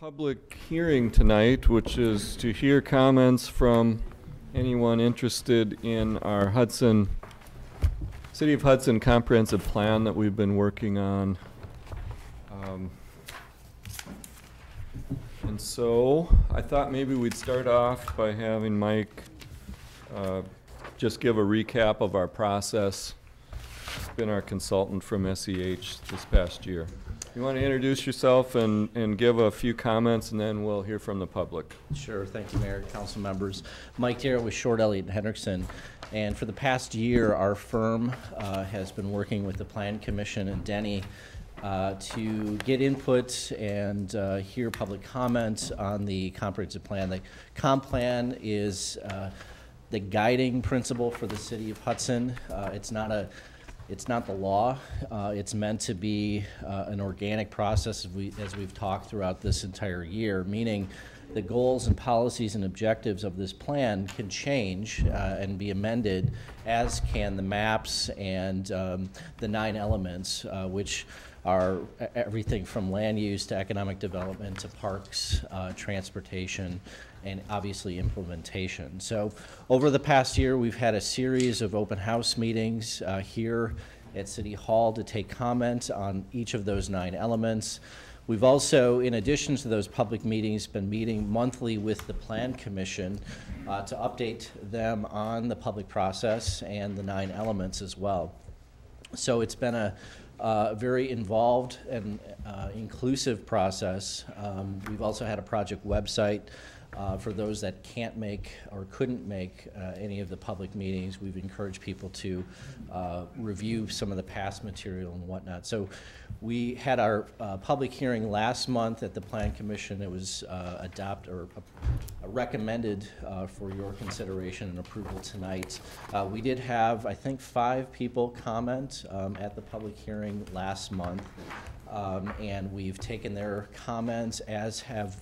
public hearing tonight, which is to hear comments from anyone interested in our City of Hudson comprehensive plan that we've been working on. And so I thought maybe we'd start off by having Mike just give a recap of our process. He's been our consultant from SEH this past year. You want to introduce yourself and give a few comments, and then we'll hear from the public. Sure. Thank you, Mayor, council members. Mike here with Short, Elliott & Hendrickson. And for the past year, our firm has been working with the Plan Commission and Denny to get input and hear public comments on the comprehensive plan. The comp plan is the guiding principle for the city of Hudson. It's not the law. It's meant to be an organic process, as we've talked throughout this entire year, meaning the goals and policies and objectives of this plan can change and be amended, as can the maps and the 9 elements, which are everything from land use to economic development to parks, transportation, and obviously implementation. So over the past year, we've had a series of open house meetings here at City Hall to take comment on each of those 9 elements. We've also, in addition to those public meetings, been meeting monthly with the Plan Commission to update them on the public process and the 9 elements as well. So it's been a very involved and inclusive process. We've also had a project website for those that can't make or couldn't make any of the public meetings. We've encouraged people to review some of the past material and whatnot. So we had our public hearing last month at the Plan Commission. It was recommended for your consideration and approval tonight. We did have, I think, 5 people comment at the public hearing last month. And we've taken their comments, as have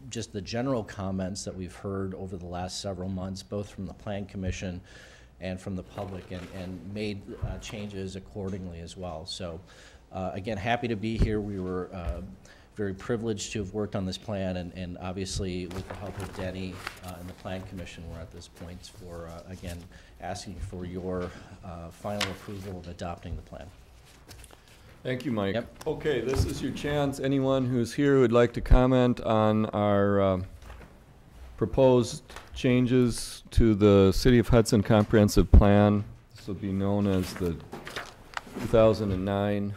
just the general comments that we've heard over the last several months, both from the Plan Commission and from the public, and made changes accordingly as well. So again, happy to be here. We were very privileged to have worked on this plan, and obviously with the help of Denny and the Plan Commission, we're at this point for, again, asking for your final approval of adopting the plan. Thank you, Mike. Yep. Okay, this is your chance. Anyone who's here who would like to comment on our proposed changes to the City of Hudson Comprehensive Plan. This will be known as the 2009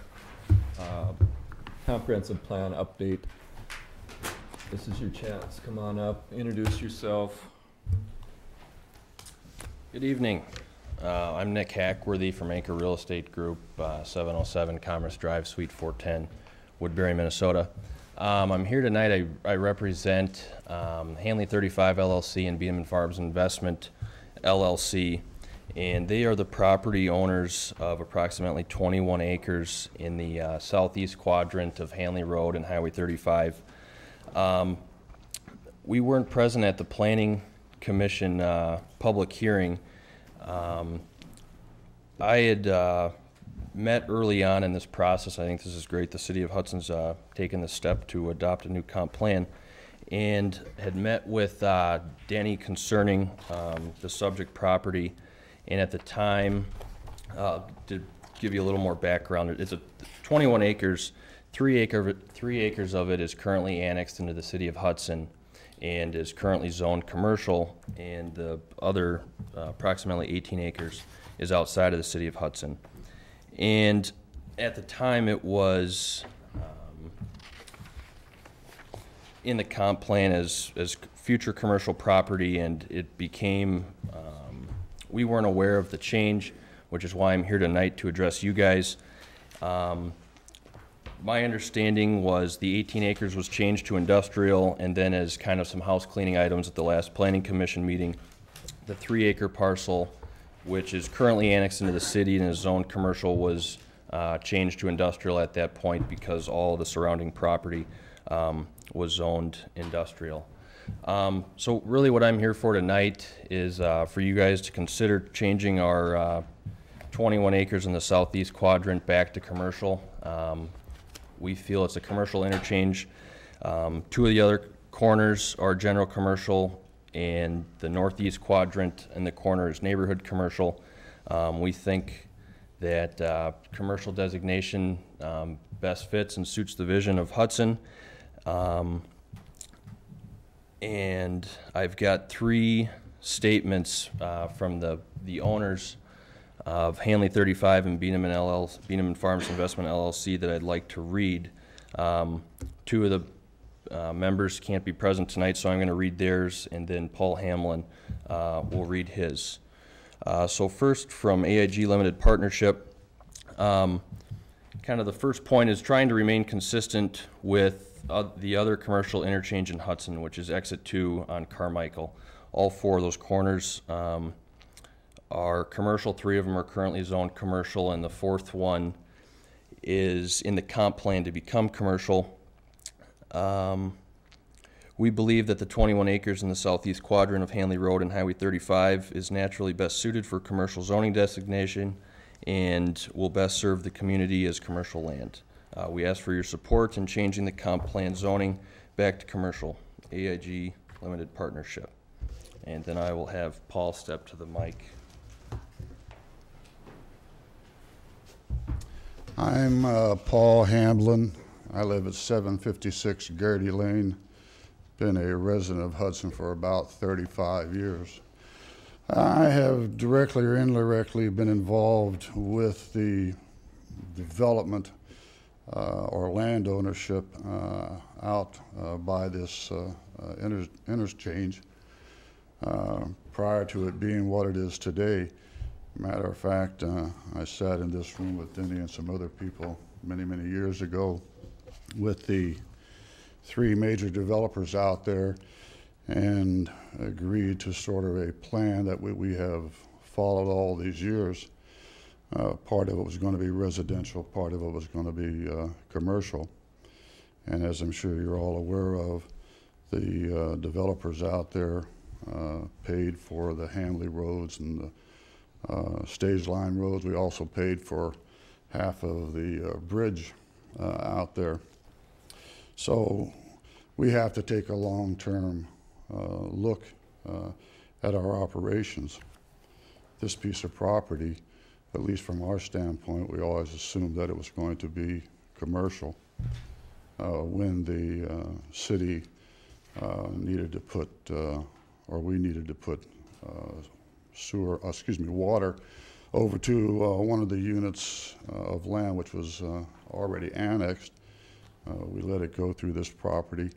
Comprehensive Plan Update. This is your chance. Come on up, introduce yourself. Good evening. I'm Nick Hackworthy from Anchor Real Estate Group, 707 Commerce Drive, Suite 410, Woodbury, Minnesota. I'm here tonight. I represent Hanley 35 LLC and Beeman Farms Investment LLC, and they are the property owners of approximately 21 acres in the southeast quadrant of Hanley Road and Highway 35. We weren't present at the Planning Commission public hearing. I had met early on in this process. I think this is great. The City of Hudson's taken the step to adopt a new comp plan, and had met with Danny concerning the subject property. And at the time, to give you a little more background, it's a 21 acres. 3 acres of it is currently annexed into the City of Hudson and is currently zoned commercial, and the other approximately 18 acres is outside of the City of Hudson. And at the time, it was in the comp plan as future commercial property, and it became, we weren't aware of the change, which is why I'm here tonight to address you guys. My understanding was the 18 acres was changed to industrial, and then as kind of some house cleaning items at the last Planning Commission meeting, the 3-acre parcel, which is currently annexed into the city and is zoned commercial, was changed to industrial at that point because all the surrounding property was zoned industrial. So really what I'm here for tonight is for you guys to consider changing our 21 acres in the southeast quadrant back to commercial. We feel it's a commercial interchange Two of the other corners are general commercial, and the northeast quadrant in the corner is neighborhood commercial. We think that commercial designation best fits and suits the vision of Hudson. And I've got 3 statements from the owners of Hanley 35 and Beanham and Farms Investment LLC that I'd like to read. 2 of the members can't be present tonight, so I'm going to read theirs, and then Paul Hamlin will read his. So first, from AIG Limited Partnership, kind of the first point is trying to remain consistent with the other commercial interchange in Hudson, which is exit 2 on Carmichael. All 4 of those corners are commercial. 3 of them are currently zoned commercial, and the 4th one is in the comp plan to become commercial. We believe that the 21 acres in the southeast quadrant of Hanley Road and Highway 35 is naturally best suited for commercial zoning designation and will best serve the community as commercial land. We ask for your support in changing the comp plan zoning back to commercial. AIG Limited Partnership. And then I will have Paul step to the mic. I'm Paul Hamlin. I live at 756 Gertie Lane. Been a resident of Hudson for about 35 years. I have directly or indirectly been involved with the development or land ownership out by this interchange prior to it being what it is today. Matter of fact, I sat in this room with Denny and some other people many, many years ago with the 3 major developers out there and agreed to sort of a plan that we have followed all these years. Part of it was going to be residential, part of it was going to be commercial. And as I'm sure you're all aware of, the developers out there paid for the Hanley roads and the stage line roads. We also paid for half of the bridge out there. So we have to take a long-term look at our operations. This piece of property, at least from our standpoint, we always assumed that it was going to be commercial. When the city needed to put, or we needed to put water over to one of the units of land which was already annexed. We let it go through this property.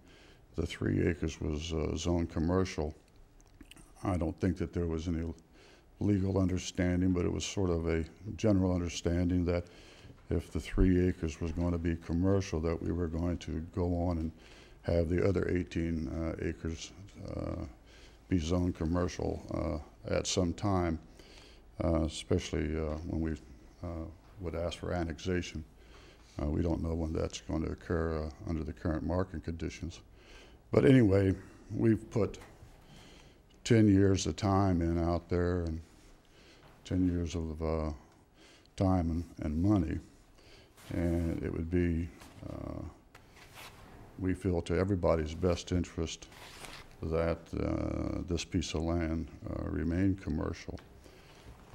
The 3 acres was zoned commercial. I don't think that there was any legal understanding, but it was sort of a general understanding that if the 3 acres was going to be commercial, that we were going to go on and have the other 18 acres be zoned commercial at some time, especially when we would ask for annexation. We don't know when that's going to occur under the current market conditions. But anyway, we've put 10 years of time in out there and 10 years of time and money. And it would be, we feel, to everybody's best interest that this piece of land remain commercial.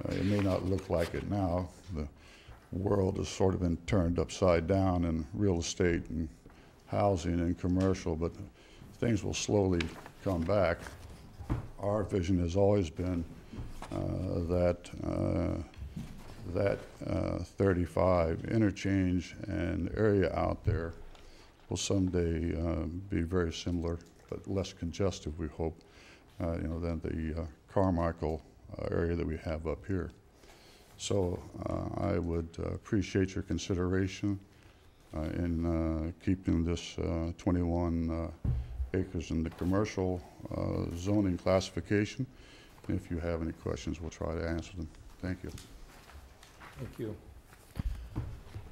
It may not look like it now. The world has sort of been turned upside down in real estate and housing and commercial, but things will slowly come back. Our vision has always been that 35 interchange and area out there will someday be very similar, but less congestive, we hope, than the Carmichael area that we have up here. So I would appreciate your consideration in keeping this 21 acres in the commercial zoning classification. And if you have any questions, we'll try to answer them. Thank you. Thank you.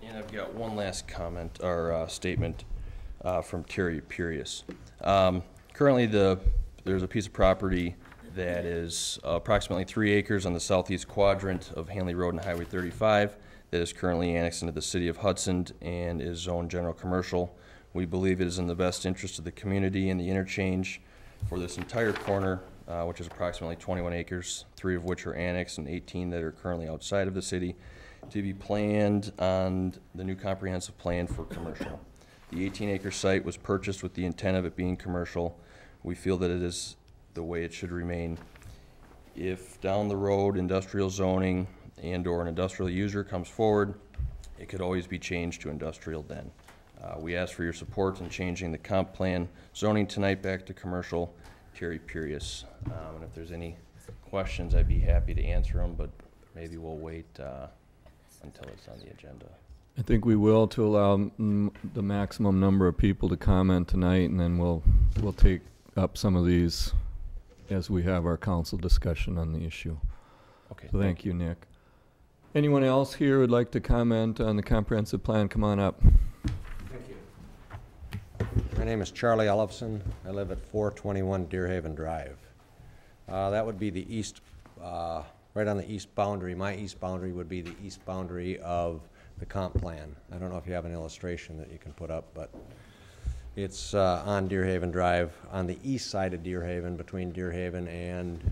And I've got one last comment or statement from Terry Purius. Currently, there's a piece of property that is approximately 3 acres on the southeast quadrant of Hanley Road and Highway 35 that is currently annexed into the city of Hudson and is zoned general commercial. We believe it is in the best interest of the community and the interchange for this entire corner, which is approximately 21 acres, 3 of which are annexed and 18 that are currently outside of the city, to be planned on the new comprehensive plan for commercial. The 18-acre site was purchased with the intent of it being commercial. We feel that it is the way it should remain. If down the road industrial zoning and/or an industrial user comes forward, it could always be changed to industrial then. We ask for your support in changing the comp plan zoning tonight back to commercial. Terry Purius. And if there's any questions, I'd be happy to answer them, but maybe we'll wait until it's on the agenda. I think we will, to allow the maximum number of people to comment tonight, and then we'll take up some of these as we have our council discussion on the issue. Okay. So thank you, Nick. Anyone else here would like to comment on the comprehensive plan? Come on up. Thank you. My name is Charlie Ellefson. I live at 421 Deerhaven Drive. That would be the east, right on the east boundary. My east boundary would be the east boundary of the comp plan. I don't know if you have an illustration that you can put up, but it's on Deerhaven Drive, on the east side of Deerhaven, between Deerhaven and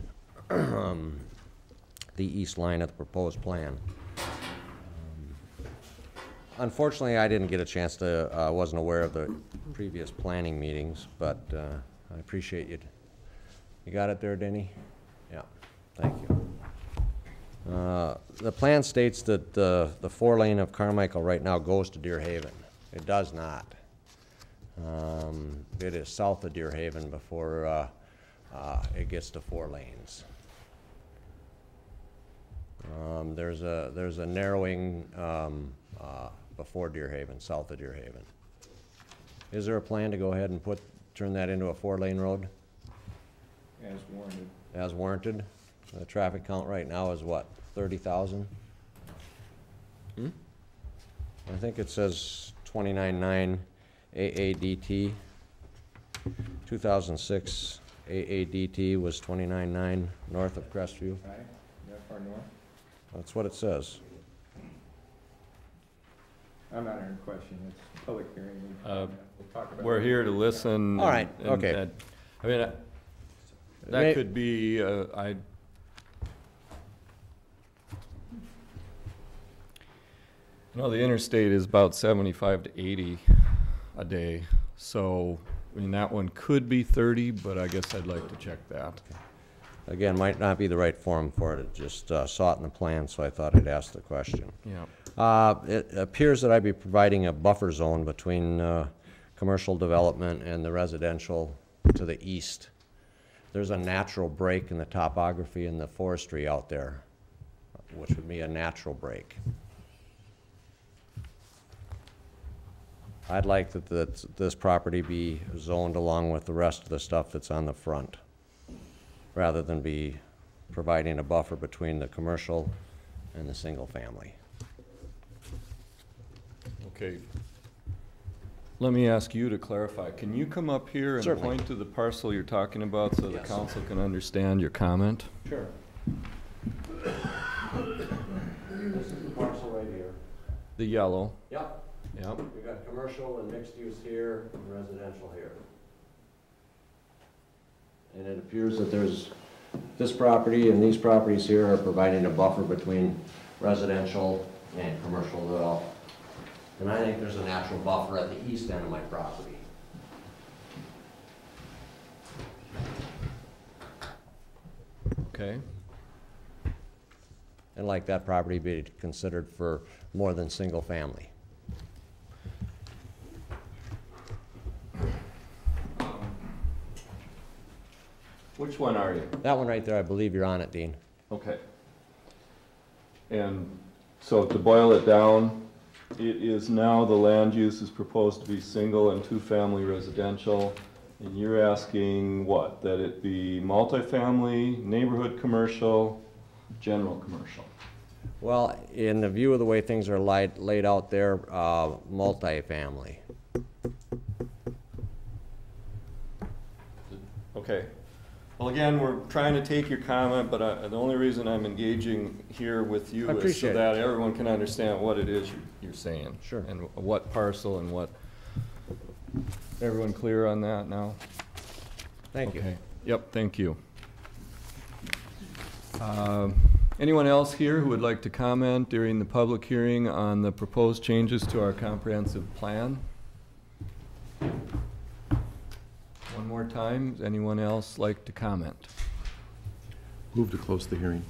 the east line of the proposed plan. Unfortunately, I didn't get a chance to, wasn't aware of the previous planning meetings, but I appreciate you. You got it there, Denny? Yeah, thank you. The plan states that the 4-lane of Carmichael right now goes to Deerhaven. It does not. It is south of Deerhaven before it gets to 4 lanes. There's a narrowing before Deerhaven, south of Deerhaven. Is there a plan to go ahead and turn that into a 4-lane road? As warranted. As warranted? The traffic count right now is what, 30,000? I think it says 29.9 AADT. 2006 AADT was 29.9 north of Crestview. Right, that far north? That's what it says. I'm not hearing a question, it's public hearing. Uh, We'll talk about We're it. here to listen. All right, and okay. I mean, that May- could be, the interstate is about 75 to 80 a day. So, I mean, that one could be 30, but I guess I'd like to check that. Again, might not be the right forum for it. It just saw it in the plan, so I thought I'd ask the question. Yeah. It appears that I'd be providing a buffer zone between commercial development and the residential to the east. There's a natural break in the topography and the forestry out there, which would be a natural break. I'd like that this property be zoned along with the rest of the stuff that's on the front, rather than be providing a buffer between the commercial and the single family. Okay. Let me ask you to clarify. Can you come up here and Certainly. point to the parcel you're talking about so the Yes. council can understand your comment? Sure. This is the parcel right here. The yellow. Yep. Yep. We've got commercial and mixed use here and residential here. And it appears that there's, this property and these properties here are providing a buffer between residential and commercial development. And I think there's a natural buffer at the east end of my property. Okay. And like that property be considered for more than single family. Which one are you? That one right there, I believe you're on it, Dean. Okay. And so to boil it down, it is now the land use is proposed to be single and 2-family residential. And you're asking what? That it be multifamily, neighborhood commercial, general commercial? Well, in the view of the way things are laid out there, multifamily. Okay. Well, again, we're trying to take your comment, but the only reason I'm engaging here with you I is so appreciate it. that everyone can understand what it is you're saying. Sure. And what parcel and Everyone clear on that now? Thank you. Okay. Yep, thank you. Anyone else here who would like to comment during the public hearing on the proposed changes to our comprehensive plan? One more time, does anyone else like to comment? Move to close the hearing.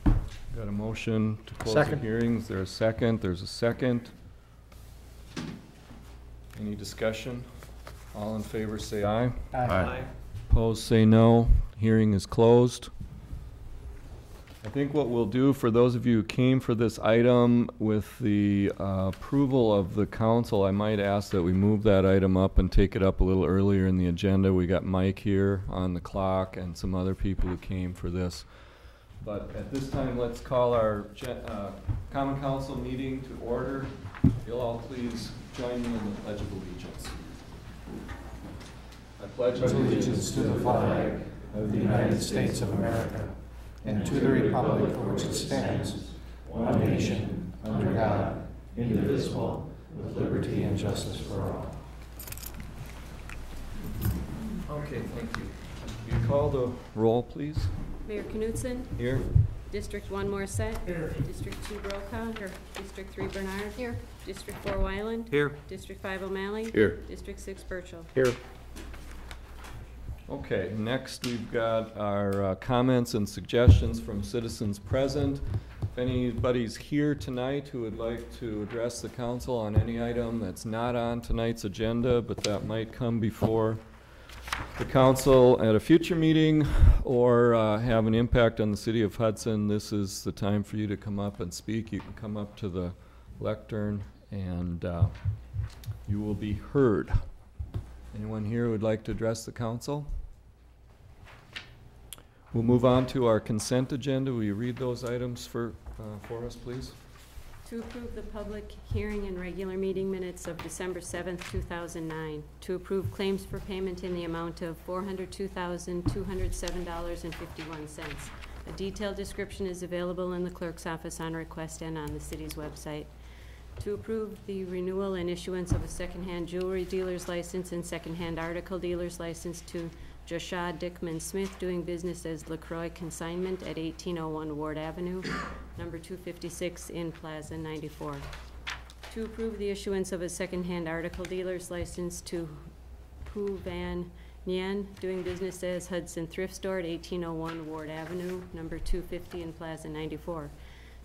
Got a motion to close the hearing. Is there a second? There's a second. Any discussion? All in favor say aye. Aye. Opposed say no. Hearing is closed. I think what we'll do for those of you who came for this item with the approval of the council, I might ask that we move that item up and take it up a little earlier in the agenda. We got Mike here on the clock and some other people who came for this. But at this time, let's call our Common Council meeting to order. You'll all please join me in the Pledge of Allegiance. I pledge allegiance to the flag of the United States of America and to the republic for which it stands, one nation, under God, indivisible, with liberty and justice for all. Okay, thank you. You call the roll, please. Mayor Knutson. Here. District 1 Morissette. Here. District 2 Brokaw. Here. District 3 Bernard. Here. District 4 Wyland. Here. District 5 O'Malley. Here. District 6 Burchell. Here. Okay, next we've got our comments and suggestions from citizens present. If anybody's here tonight who would like to address the council on any item that's not on tonight's agenda, but that might come before the council at a future meeting or have an impact on the city of Hudson, this is the time for you to come up and speak. You can come up to the lectern and you will be heard. Anyone here who would like to address the council? We'll move on to our consent agenda. Will you read those items for us, please? To approve the public hearing and regular meeting minutes of December 7th, 2009. To approve claims for payment in the amount of $402,207.51. A detailed description is available in the clerk's office on request and on the city's website. To approve the renewal and issuance of a secondhand jewelry dealer's license and secondhand article dealer's license to Joshua Dickman Smith, doing business as LaCroix Consignment at 1801 Ward Avenue, number 256 in Plaza 94. To approve the issuance of a secondhand article dealer's license to Hu Van Nguyen, doing business as Hudson Thrift Store at 1801 Ward Avenue, number 250 in Plaza 94.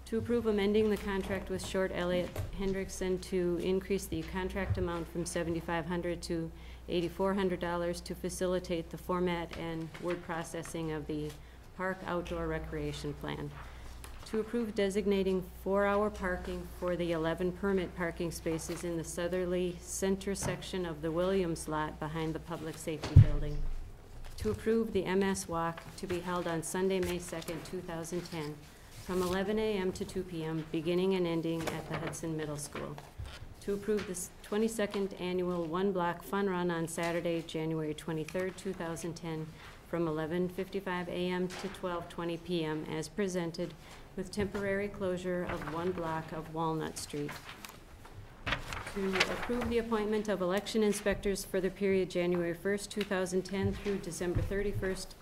To approve amending the contract with Short Elliott Hendrickson to increase the contract amount from $7,500 to $8,400 to facilitate the format and word processing of the Park Outdoor Recreation Plan. To approve designating 4-hour parking for the 11 permit parking spaces in the southerly center section of the Williams lot behind the Public Safety Building. To approve the MS Walk to be held on Sunday, May 2nd, 2010, from 11 a.m. to 2 p.m., beginning and ending at the Hudson Middle School. To approve the 22nd annual One Block Fun Run on Saturday, January 23rd, 2010, from 11:55 a.m. to 12:20 p.m. as presented, with temporary closure of 1 block of Walnut Street. To approve the appointment of election inspectors for the period January 1st, 2010 through December 31st,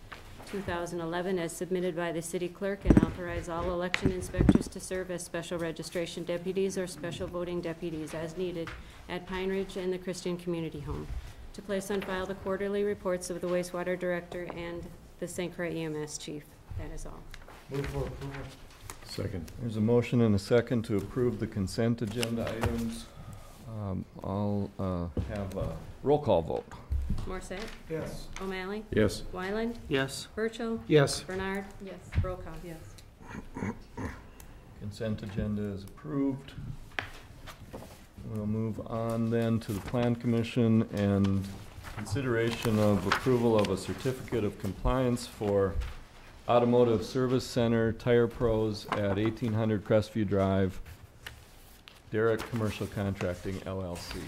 2011, as submitted by the city clerk, and authorize all election inspectors to serve as special registration deputies or special voting deputies as needed at Pine Ridge and the Christian Community Home. To place on file the quarterly reports of the wastewater director and the St. Croix EMS chief. That is all. Move for approval. Second. There's a motion and a second to approve the consent agenda items. I'll have a roll call vote. Morissette? Yes. O'Malley? Yes. Wyland? Yes. Burchell? Yes. Bernard? Yes. Brokaw? Yes. Consent agenda is approved. We'll move on then to the Plan Commission and consideration of approval of a certificate of compliance for Automotive Service Center Tire Pros at 1800 Crestview Drive, Derrick Commercial Contracting, LLC.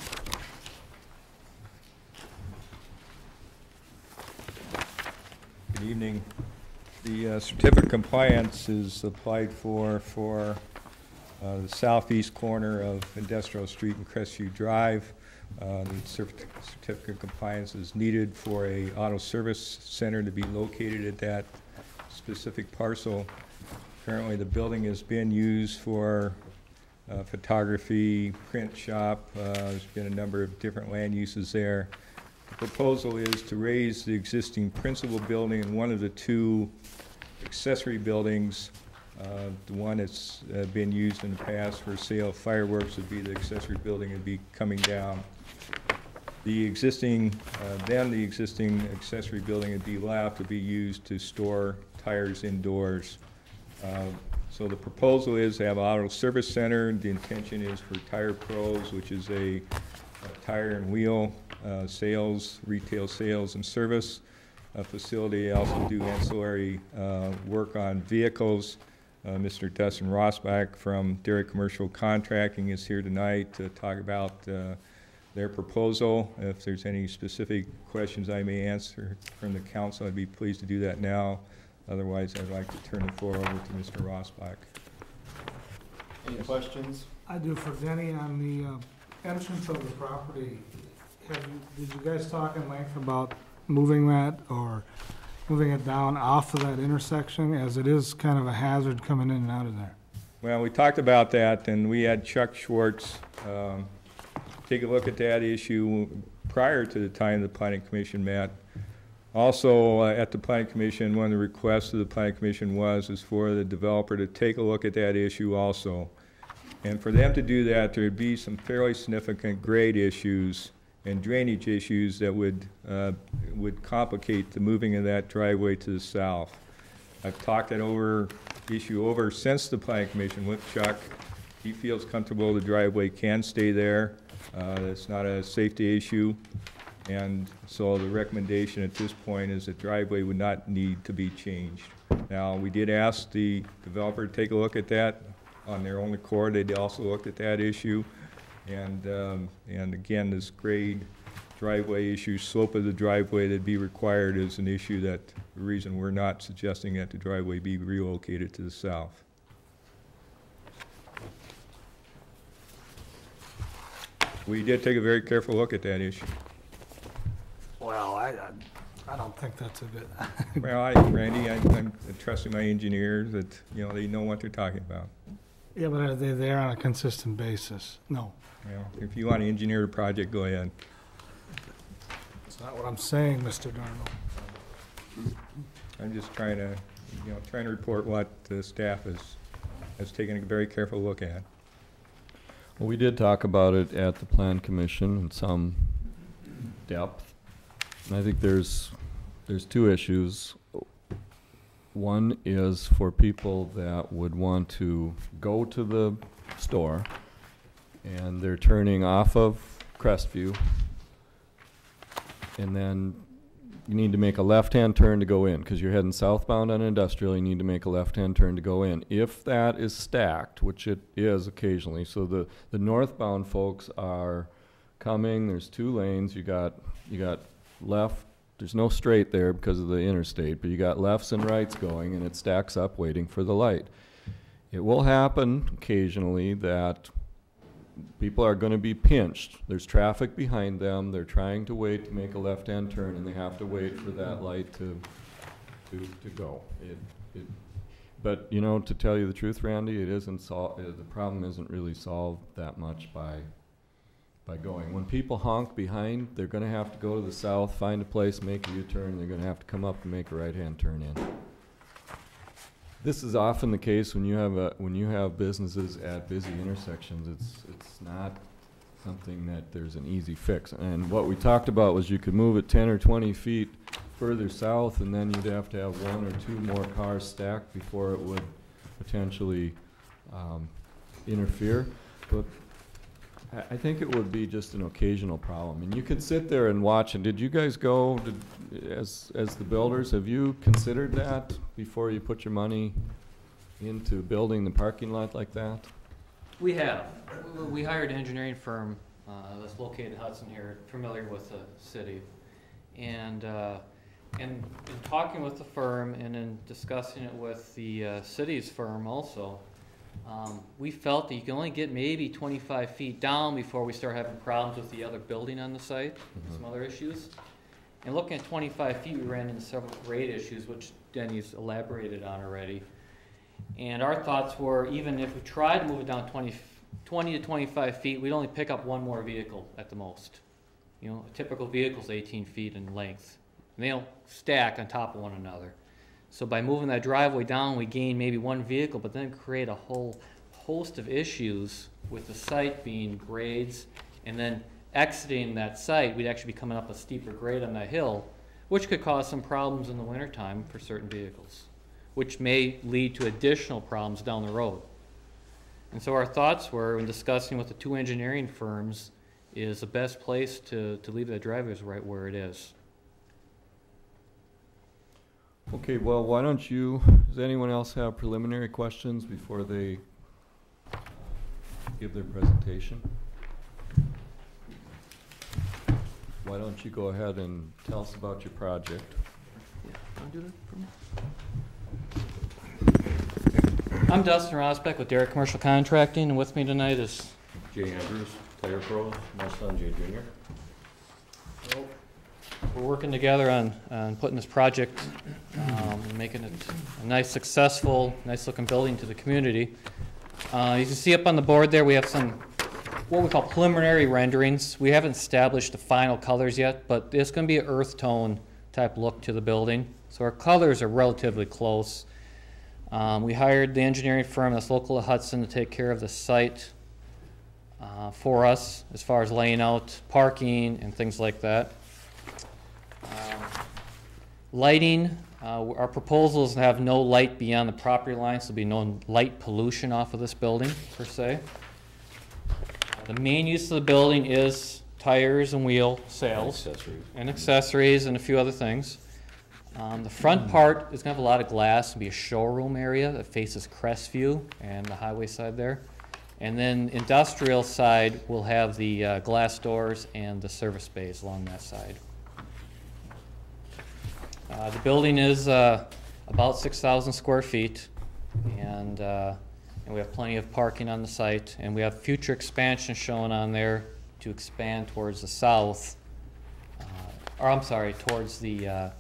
Good evening. The certificate of compliance is applied for the southeast corner of Industrial Street and Crestview Drive. The certificate of compliance is needed for a auto service center to be located at that specific parcel. Currently, the building is being used for photography, print shop. There's been a number of different land uses there. The proposal is to raise the existing principal building and one of the two accessory buildings. The one that's been used in the past for sale of fireworks would be the accessory building would be coming down. The existing, then the existing accessory building would be left to be used to store tires indoors. So the proposal is to have an auto service center. The intention is for Tire Pros, which is a tire and wheel sales, retail sales and service facility. Also do ancillary work on vehicles. Mr. Dustin Rossbach from Dairy Commercial Contracting is here tonight to talk about their proposal. If there's any specific questions I may answer from the council, I'd be pleased to do that now. Otherwise, I'd like to turn the floor over to Mr. Rossbach. Any questions? I do for Denny on the entrance of the property. Did you guys talk in length about moving that or moving it down off of that intersection, as it is kind of a hazard coming in and out of there? Well, we talked about that, and we had Chuck Schwartz take a look at that issue prior to the time the Planning Commission met. Also, at the Planning Commission, one of the requests of the Planning Commission is for the developer to take a look at that issue also. And for them to do that, there would be some fairly significant grade issues and drainage issues that would complicate the moving of that driveway to the south. I've talked that issue over since the Planning Commission with Chuck. He feels comfortable the driveway can stay there. It's not a safety issue. And so the recommendation at this point is that driveway would not need to be changed. Now, we did ask the developer to take a look at that on their own accord. They also looked at that issue. And again, this grade driveway issue, slope of the driveway that'd be required is an issue that the reason we're not suggesting that the driveway be relocated to the south. We did take a very careful look at that issue. Well, I don't think that's a good. Well, Randy, I'm trusting my engineers that, they know what they're talking about. Yeah, but are they there on a consistent basis? No. Well, if you want to engineer the project, go ahead. That's not what I'm saying, Mr. Darnell. I'm just trying to report what the staff has taken a very careful look at. Well, we did talk about it at the Plan Commission in some depth. And I think there's two issues. One is for people that would want to go to the store and they're turning off of Crestview, and then you need to make a left-hand turn to go in because you're heading southbound on Industrial. You need to make a left-hand turn to go in. If that is stacked, which it is occasionally, so the northbound folks are coming. There's two lanes. You got left. There's no straight there because of the interstate, but you got lefts and rights going, and it stacks up waiting for the light. It will happen occasionally that people are going to be pinched. There's traffic behind them. They're trying to wait to make a left-hand turn, and they have to wait for that light to go. But to tell you the truth, Randy, the problem isn't really solved that much by going. When people honk behind, they're going to have to go to the south, find a place, make a U-turn. They're going to have to come up and make a right-hand turn in. This is often the case when you have businesses at busy intersections. It's not something that there's an easy fix. And what we talked about was you could move it 10 or 20 feet further south, and then you'd have to have one or two more cars stacked before it would potentially interfere. But I think it would be just an occasional problem. And you could sit there and watch. And did you guys go, as the builders, have you considered that before you put your money into building the parking lot like that? We have. We hired an engineering firm that's located in Hudson here, familiar with the city. And in talking with the firm and in discussing it with the city's firm also, We felt that you can only get maybe 25 feet down before we start having problems with the other building on the site, some other issues. And looking at 25 feet, we ran into several grade issues, which Denny's elaborated on already. And our thoughts were, even if we tried to move it down 20 to 25 feet, we'd only pick up one more vehicle at the most. You know, a typical vehicle is 18 feet in length. And they don't stack on top of one another. So by moving that driveway down, we gain maybe one vehicle, but then create a whole host of issues with the site being grades, and then exiting that site, we'd actually be coming up a steeper grade on that hill, which could cause some problems in the wintertime for certain vehicles, which may lead to additional problems down the road. And so our thoughts were, in discussing with the two engineering firms, is the best place to leave that driveway is right where it is. Okay, well, why don't you, does anyone else have preliminary questions before they give their presentation? Why don't you go ahead and tell us about your project? Yeah, want to do that for me? I'm Dustin Rosbeck with Derrick Commercial Contracting, and with me tonight is Jay Andrews, Tire Pro, my son Jay Jr. we're working together on putting this project, and making it a nice, successful, nice-looking building to the community. You can see up on the board there, we have some what we call preliminary renderings. We haven't established the final colors yet, but it's going to be an earth tone type look to the building. So our colors are relatively close. We hired the engineering firm that's local to Hudson to take care of the site for us as far as laying out parking and things like that. Lighting, our proposal is to have no light beyond the property line, so there'll be no light pollution off of this building per se. The main use of the building is tires and wheel sales and accessories and a few other things. The front part is going to have a lot of glass. It'll be a showroom area that faces Crestview and the highway side there. And then industrial side will have the glass doors and the service bays along that side. The building is about 6,000 square feet, and we have plenty of parking on the site, and we have future expansion shown on there to expand towards the south, or I'm sorry, towards the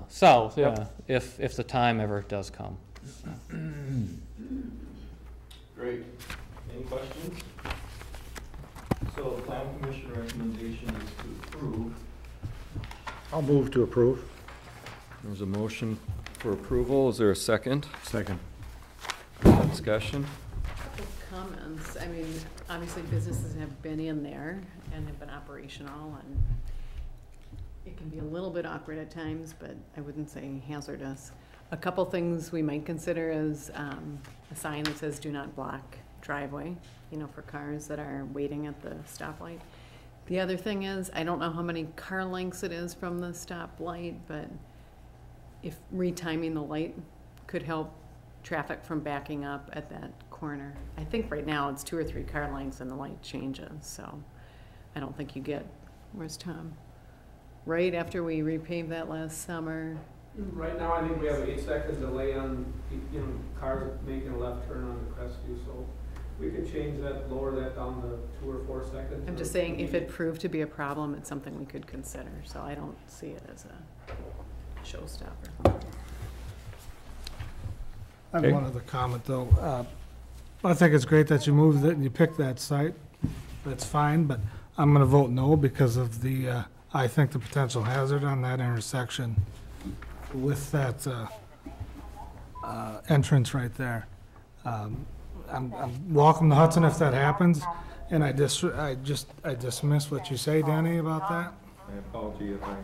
south, yeah, if the time ever does come. Great. Any questions? So the plan commission recommendation is to approve. I'll move to approve. There's a motion for approval. Is there a second? Second. Discussion? Couple comments. I mean, obviously businesses have been in there and have been operational, and it can be a little bit awkward at times, but I wouldn't say hazardous. A couple things we might consider is a sign that says "Do not block driveway," you know, for cars that are waiting at the stoplight. The other thing is, I don't know how many car lengths it is from the stoplight, but if retiming the light could help traffic from backing up at that corner. I think right now it's 2 or 3 car lengths and the light changes, so I don't think you get, where's Tom? Right after we repaved that last summer. Right now, I think we have an 8-second delay on, cars making a left turn on the Crestview, so we could change that, lower that down to 2 or 4 seconds. I'm just saying, if it proved to be a problem, it's something we could consider, so I don't see it as a showstopper. I have one other comment, though. I think it's great that you moved it and you picked that site. That's fine, but I'm going to vote no because of the, I think the potential hazard on that intersection with that entrance right there. I'm welcome to Hudson if that happens, and I dismiss what you say, Danny, about that. I apologize if I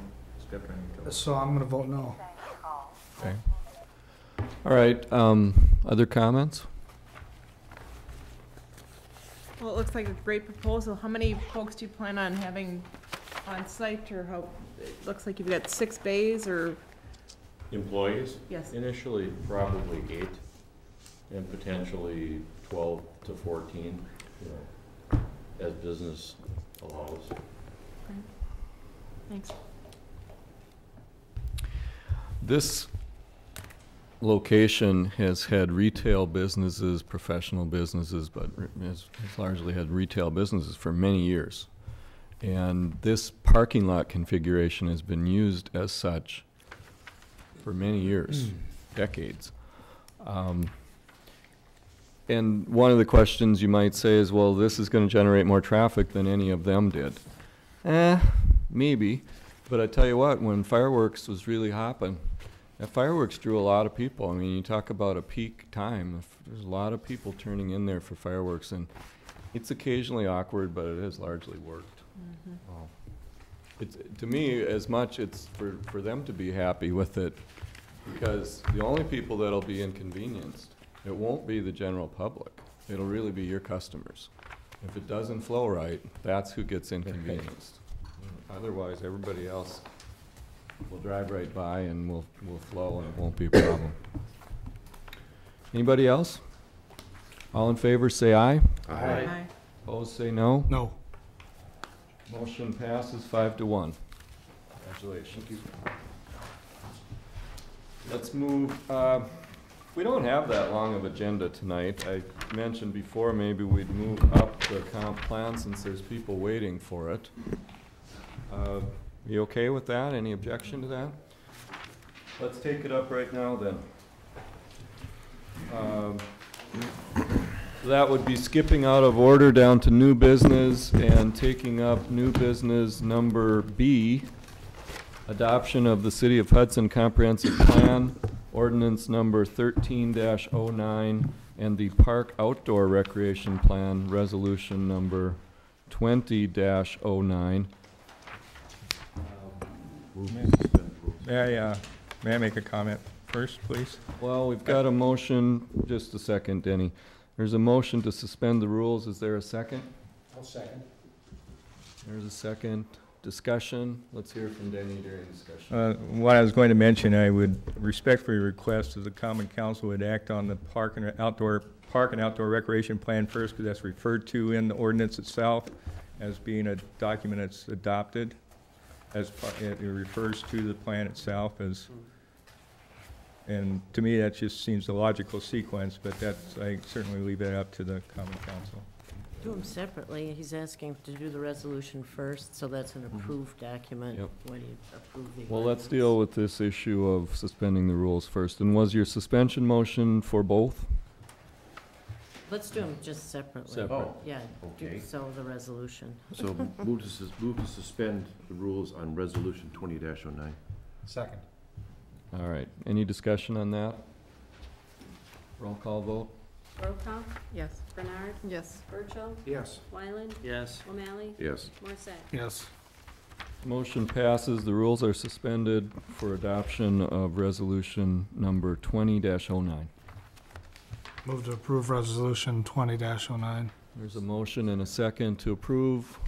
stepped on your toes. So I'm going to vote no. Okay. All right, other comments? Well, it looks like a great proposal. How many folks do you plan on having on site, or how, it looks like you've got 6 bays, or? Employees? Yes. Initially, probably 8, and potentially 12 to 14, as business allows. Okay. Thanks. This location has had retail businesses, professional businesses, but has largely had retail businesses for many years. And this parking lot configuration has been used as such for many years, decades. And one of the questions you might say is, well, this is going to generate more traffic than any of them did. Maybe. But I tell you what, when fireworks was really hopping, that fireworks drew a lot of people. I mean, you talk about a peak time. There's a lot of people turning in there for fireworks, and it's occasionally awkward, but it has largely worked. It's, to me, as much it's for them to be happy with it, because the only people that'll be inconvenienced, it won't be the general public. It'll really be your customers. If it doesn't flow right, that's who gets inconvenienced. Otherwise, everybody else will drive right by and will flow, and it won't be a problem. Anybody else? All in favor, say aye. Aye. Opposed, say no. No. Motion passes 5-1. Congratulations. Let's move, we don't have that long of agenda tonight. I mentioned before maybe we'd move up the comp plan since there's people waiting for it. You okay with that? Any objection to that? Let's take it up right now then. That would be skipping out of order down to new business and taking up new business number B, adoption of the City of Hudson Comprehensive Plan, ordinance number 13-09, and the Park Outdoor Recreation Plan, resolution number 20-09. May I make a comment first, please? Well, we've got a motion, just a second, Denny. There's a motion to suspend the rules. Is there a second? I'll second. There's a second. Discussion. Let's hear from Denny during discussion. What I was going to mention, I would respectfully request that the Common Council would act on the park and outdoor recreation plan first, because that's referred to in the ordinance itself as being a document that's adopted. It refers to the plan itself as, and to me that just seems the logical sequence, but that's, I certainly leave it up to the Common Council. Do them separately. He's asking to do the resolution first, so that's an approved document. Yep. When you approve the Well, let's ordinance. deal with this issue of suspending the rules first. And was your suspension motion for both? Let's do them just separately. Separate. Oh, Yeah, okay. so the resolution. So move to suspend the rules on resolution 20-09. Second. All right. Any discussion on that? Roll call vote? Rokoff, Yes. Bernard, Yes. Burchell, Yes. Wyland, Yes. O'Malley, Yes. Morset. Yes. Motion passes. The rules are suspended for adoption of resolution number 20-09. Move to approve resolution 20-09. There's a motion and a second to approve.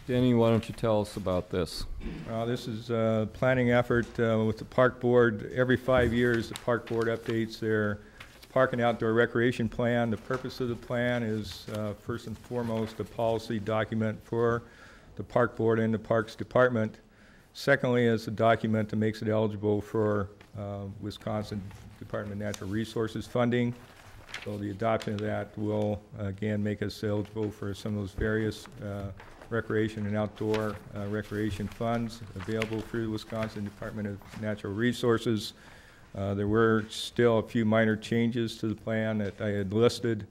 Denny, why don't you tell us about this? This is a planning effort with the Park Board. Every 5 years, the Park Board updates their Park and Outdoor Recreation Plan. The purpose of the plan is, first and foremost, a policy document for the Park Board and the Parks Department. Secondly, it's a document that makes it eligible for Wisconsin Department of Natural Resources funding. So the adoption of that will, again, make us eligible for some of those various recreation and outdoor recreation funds available through the Wisconsin Department of Natural Resources. There were still a few minor changes to the plan that I had listed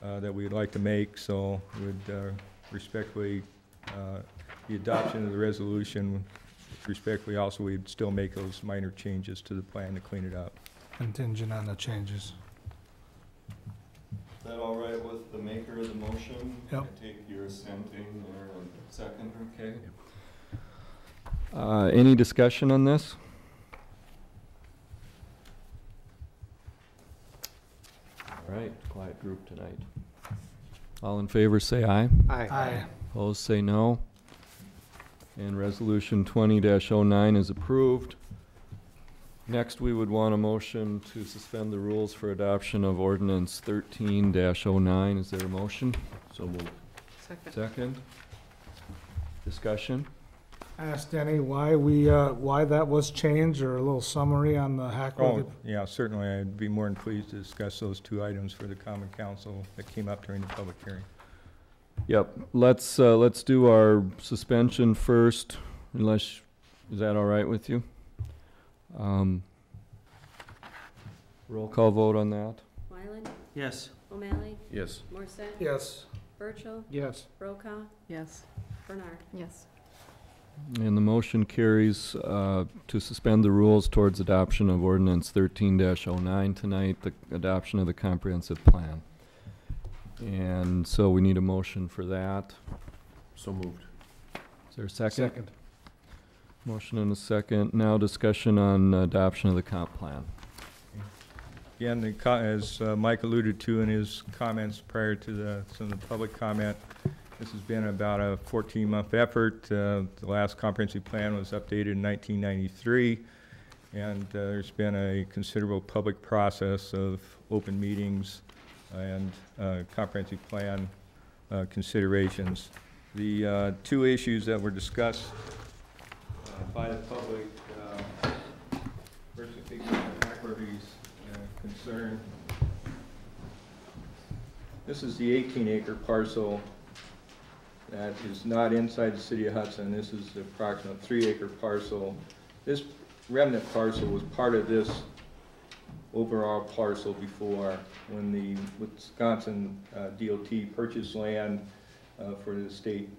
that we'd like to make, so would respectfully, the adoption of the resolution, respectfully also, we'd still make those minor changes to the plan to clean it up. Contingent on the changes. Is that all right with the maker of the motion? Yep. I take your assenting or a second, okay? Any discussion on this? All right, quiet group tonight. All in favor, say aye. Aye. Opposed, say no. And resolution 20-09 is approved. Next, we would want a motion to suspend the rules for adoption of ordinance 13-09. Is there a motion? So moved. Second. Second. Discussion? ask Denny why why that was changed, or a little summary on the Hackworthy? Oh, yeah, certainly. I'd be more than pleased to discuss those two items for the common council that came up during the public hearing. Yep, let's do our suspension first, unless, is that all right with you? Roll call vote on that? Wyland? Yes. O'Malley? Yes. Morset? Yes. Birchall? Yes. Brokaw? Yes. Bernard? Yes. And the motion carries to suspend the rules towards adoption of ordinance 13-09 tonight, the adoption of the comprehensive plan. And so we need a motion for that. So moved. Is there a second? Second. Motion and a second. Now discussion on adoption of the comp plan. Again, as Mike alluded to in his comments prior to some of the public comment, this has been about a 14-month effort. The last comprehensive plan was updated in 1993, and there's been a considerable public process of open meetings and comprehensive plan considerations. The two issues that were discussed by the public, first I think Hackworthy's concern. This is the 18-acre parcel that is not inside the city of Hudson. This is the approximate 3-acre parcel. This remnant parcel was part of this overall parcel before, when the Wisconsin DOT purchased land for the state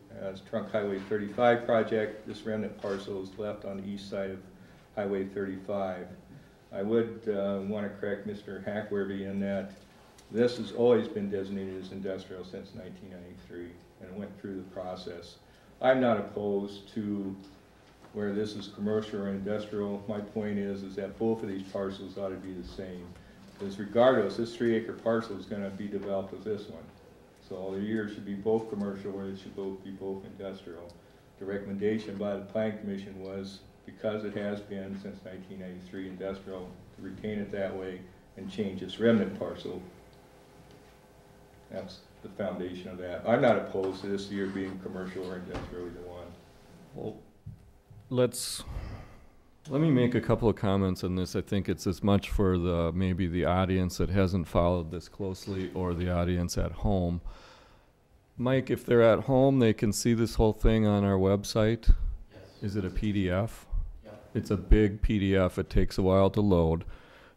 Trunk Highway 35 project. This remnant parcel is left on the east side of Highway 35. I would want to correct Mr. Hackworthy in that this has always been designated as industrial since 1993, and it went through the process. I'm not opposed to where this is commercial or industrial. My point is that both of these parcels ought to be the same. Because regardless, this 3-acre parcel is going to be developed with this one. So the years should be both commercial, or it should be both industrial. The recommendation by the Planning Commission was, because it has been since 1993 industrial, to retain it that way and change this remnant parcel. That's the foundation of that. I'm not opposed to this year being commercial or industrial, either one. Well, let me make a couple of comments on this. I think it's as much for maybe the audience that hasn't followed this closely, or the audience at home. Mike, if they're at home, they can see this whole thing on our website. Yes. Is it a PDF? Yeah. It's a big PDF. It takes a while to load.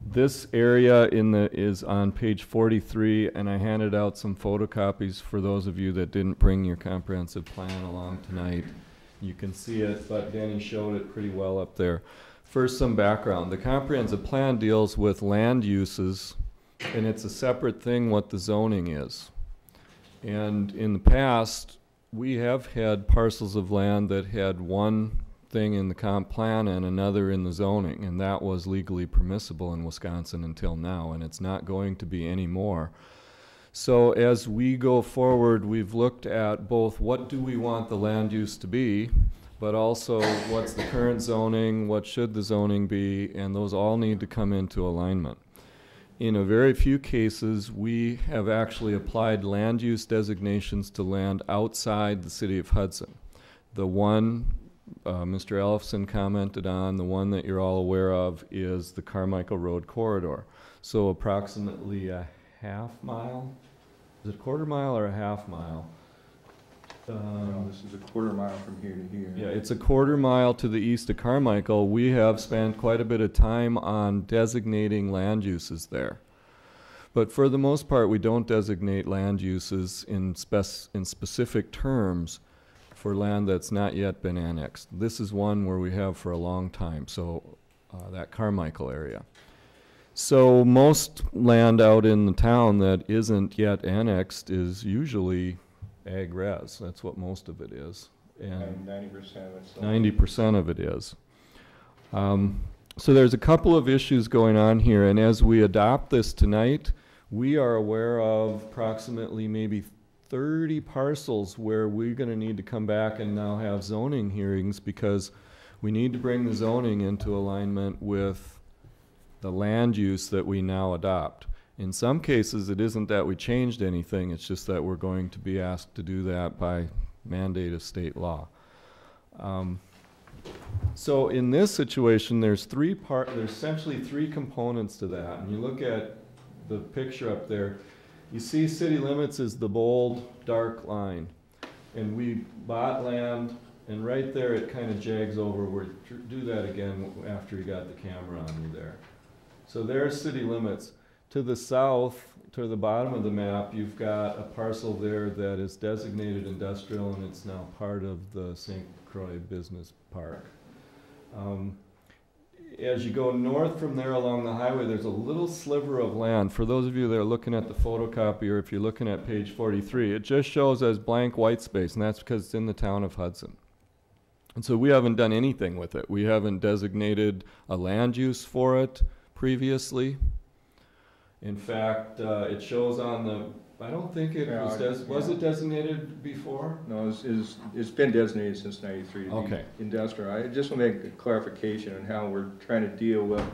This area is on page 43, and I handed out some photocopies for those of you that didn't bring your comprehensive plan along tonight. You can see it, but Danny showed it pretty well up there. First, some background. The comprehensive plan deals with land uses, and it's a separate thing what the zoning is. And in the past, we have had parcels of land that had one thing in the comp plan and another in the zoning, and that was legally permissible in Wisconsin until now, and it's not going to be anymore. So as we go forward, we've looked at both what do we want the land use to be, but also what's the current zoning, what should the zoning be, and those all need to come into alignment. In a very few cases, we have actually applied land use designations to land outside the city of Hudson. The one Mr. Ellefson commented on, the one that you're all aware of, is the Carmichael Road corridor. So approximately a half mile? Is it a quarter mile or a half mile? No, this is a quarter mile from here to here. Yeah, it's a quarter mile to the east of Carmichael. We have spent quite a bit of time on designating land uses there. But for the most part, we don't designate land uses in specific terms for land that's not yet been annexed. This is one where we have for a long time, so that Carmichael area. So most land out in the town that isn't yet annexed is usually ag res. That's what most of it is. And 90% of it. 90% of it is. So there's a couple of issues going on here, and as we adopt this tonight, we are aware of approximately maybe 30 parcels where we're going to need to come back and now have zoning hearings, because we need to bring the zoning into alignment with the land use that we now adopt. In some cases, it isn't that we changed anything, it's just that we're going to be asked to do that by mandate of state law. So in this situation, there's essentially three components to that. And you look at the picture up there, you see city limits is the bold, dark line. And we bought land, and right there it kind of jags over. Do that again after you got the camera on you there. So there's city limits. To the south, to the bottom of the map, you've got a parcel there that is designated industrial, and it's now part of the St. Croix Business Park. As you go north from there along the highway, there's a little sliver of land. For those of you that are looking at the photocopy, or if you're looking at page 43, it just shows as blank white space, and that's because it's in the town of Hudson. And so we haven't done anything with it. We haven't designated a land use for it previously. In fact, it shows on the, I don't think it was it designated before? No, it's been designated since '93. Okay. Industrial. I just want to make a clarification on how we're trying to deal with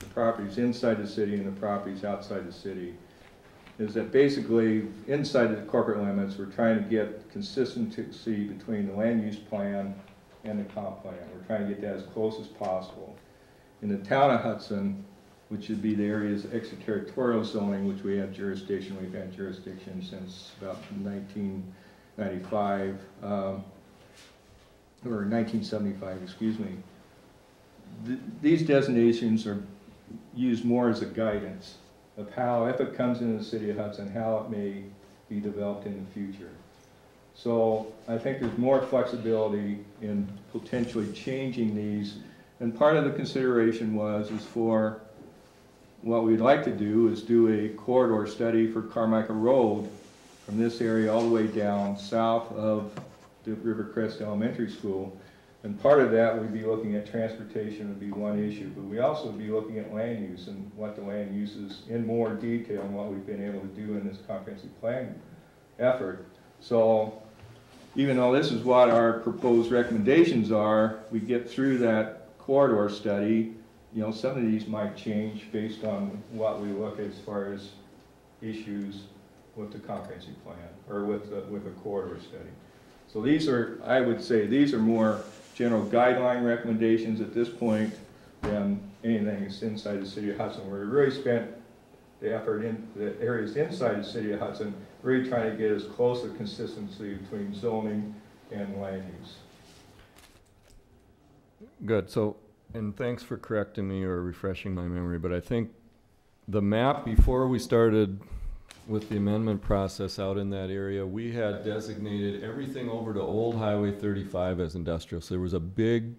the properties inside the city and the properties outside the city. Is that basically inside the corporate limits, we're trying to get consistency between the land use plan and the comp plan. We're trying to get that as close as possible. In the town of Hudson, which would be the areas of extraterritorial zoning, which we have jurisdiction. We've had jurisdiction since about 1995, or 1975, excuse me. These designations are used more as a guidance of how, if it comes into the city of Hudson, how it may be developed in the future. So I think there's more flexibility in potentially changing these. And part of the consideration is for what we'd like to do is do a corridor study for Carmichael Road from this area all the way down south of the Rivercrest Elementary School. And part of that we'd be looking at transportation would be one issue, but we also would be looking at land use and what the land use is in more detail and what we've been able to do in this comprehensive plan effort. So even though this is what our proposed recommendations are, we get through that corridor study. You know, some of these might change based on what we look as far as issues with the comprehensive plan or with a corridor study. So these are, I would say, these are more general guideline recommendations at this point than anything that's inside the city of Hudson. We really spent the effort in the areas inside the city of Hudson, really trying to get as close a consistency between zoning and land use. Good. So. And thanks for correcting me or refreshing my memory, but I think the map before we started with the amendment process out in that area, we had designated everything over to Old Highway 35 as industrial. So there was a big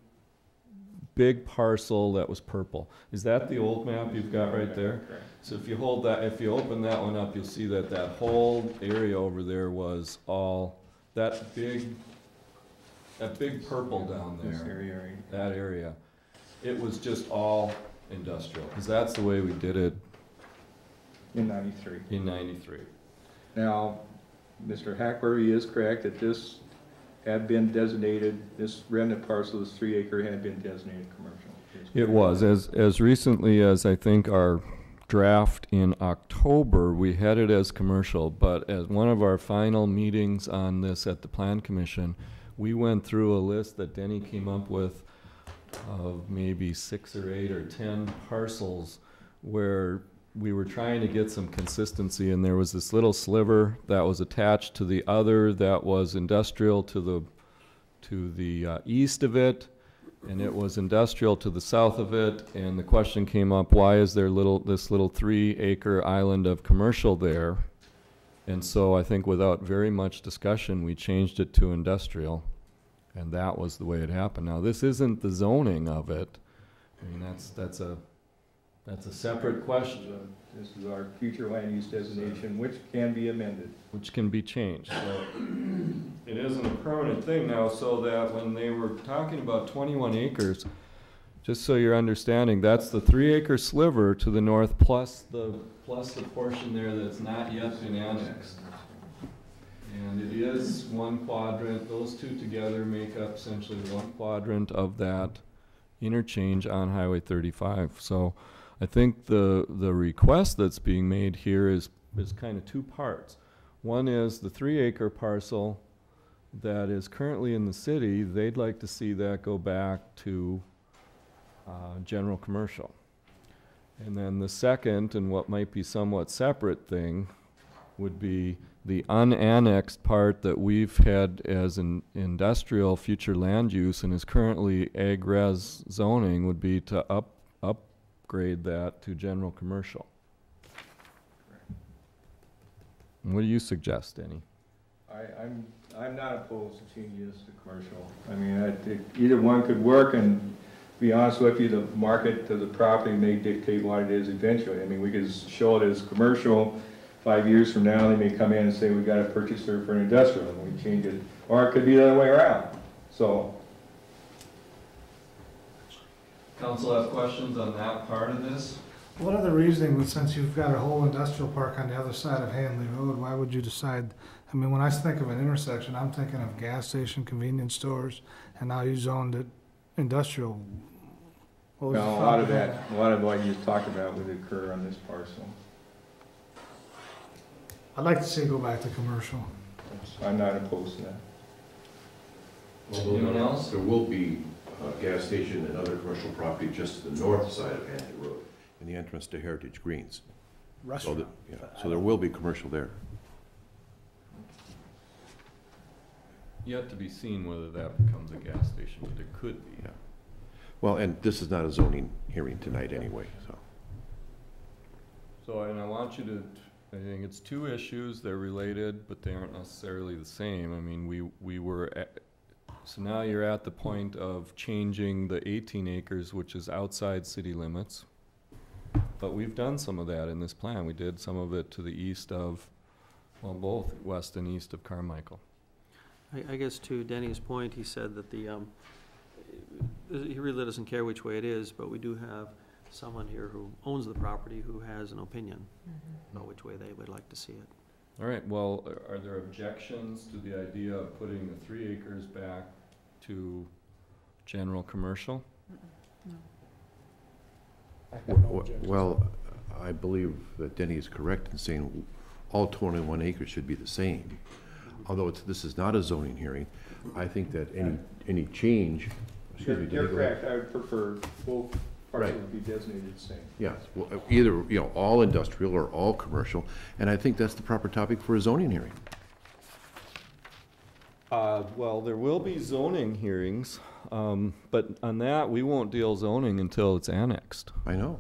parcel that was purple. Is that the old map you've got right there? So if you hold that, if you open that one up, you'll see that that whole area over there was all that big purple down there. That area. It was just all industrial, because that's the way we did it. In '93. In '93. Now, Mr. Hackberry is correct that this had been designated, this remnant parcel, this 3 acre had been designated commercial. It was, as recently as I think our draft in October, we had it as commercial, but as one of our final meetings on this at the Plan Commission, we went through a list that Denny came up with of maybe 6 or 8 or 10 parcels where we were trying to get some consistency, and there was this little sliver that was attached to the other that was industrial to the east of it, and it was industrial to the south of it, and the question came up, why is there this little 3 acre island of commercial there? And so I think without very much discussion, we changed it to industrial. And that was the way it happened. Now, this isn't the zoning of it. I mean, that's a separate question. This is our future land use designation, which can be amended. Which can be changed. So it isn't a permanent thing now, so that when they were talking about 21 acres, just so you're understanding, that's the 3 acre sliver to the north plus the portion there that's not yet been annexed. And it is one quadrant. Those two together make up essentially one quadrant of that interchange on Highway 35. So I think the request that's being made here is kind of 2 parts. One is the 3 acre parcel that is currently in the city, they'd like to see that go back to general commercial. And then the second, and what might be somewhat separate thing, would be the unannexed part that we've had as an industrial future land use and is currently ag res zoning, would be to upgrade that to general commercial. What do you suggest, Denny? I'm not opposed to changing this to commercial. I mean, I think either one could work, and to be honest with you, the market to the property may dictate what it is eventually. I mean, we could show it as commercial. 5 years from now, they may come in and say, we got a purchaser for an industrial, and we change it. Or it could be the other way around. So. Council have questions on that part of this? What are the reasoning, since you've got a whole industrial park on the other side of Hanley Road, why would you decide? I mean, when I think of an intersection, I'm thinking of gas station, convenience stores, and now you zoned it industrial. What was the Well, a lot of what you talked about would occur on this parcel. I'd like to see it go back to commercial. I'm not opposed to that. Anyone else? There will be a gas station and other commercial property just to the north side of Hanley Road, in the entrance to Heritage Greens. Restaurant. So there will be commercial there. Yet to be seen whether that becomes a gas station, but it could be. Yeah. Well, and this is not a zoning hearing tonight anyway, so. So, and I want you to, I think it's two issues, they're related, but they aren't necessarily the same. I mean, we were at, so now you're at the point of changing the 18 acres, which is outside city limits. But we've done some of that in this plan. We did some of it to the east of, well, both west and east of Carmichael. I guess to Denny's point, he said that he really doesn't care which way it is, but we do have someone here who owns the property who has an opinion about which way they would like to see it. All right, well, are there objections to the idea of putting the 3 acres back to general commercial? Well, I believe that Denny is correct in saying all 21 acres should be the same. Although this is not a zoning hearing, I think that any change, excuse me. You're correct, I would prefer both parcels Right. to be designated the same. Yes, well, either, all industrial or all commercial, and I think that's the proper topic for a zoning hearing. Well, there will be zoning hearings, but on that, we won't deal zoning until it's annexed. I know.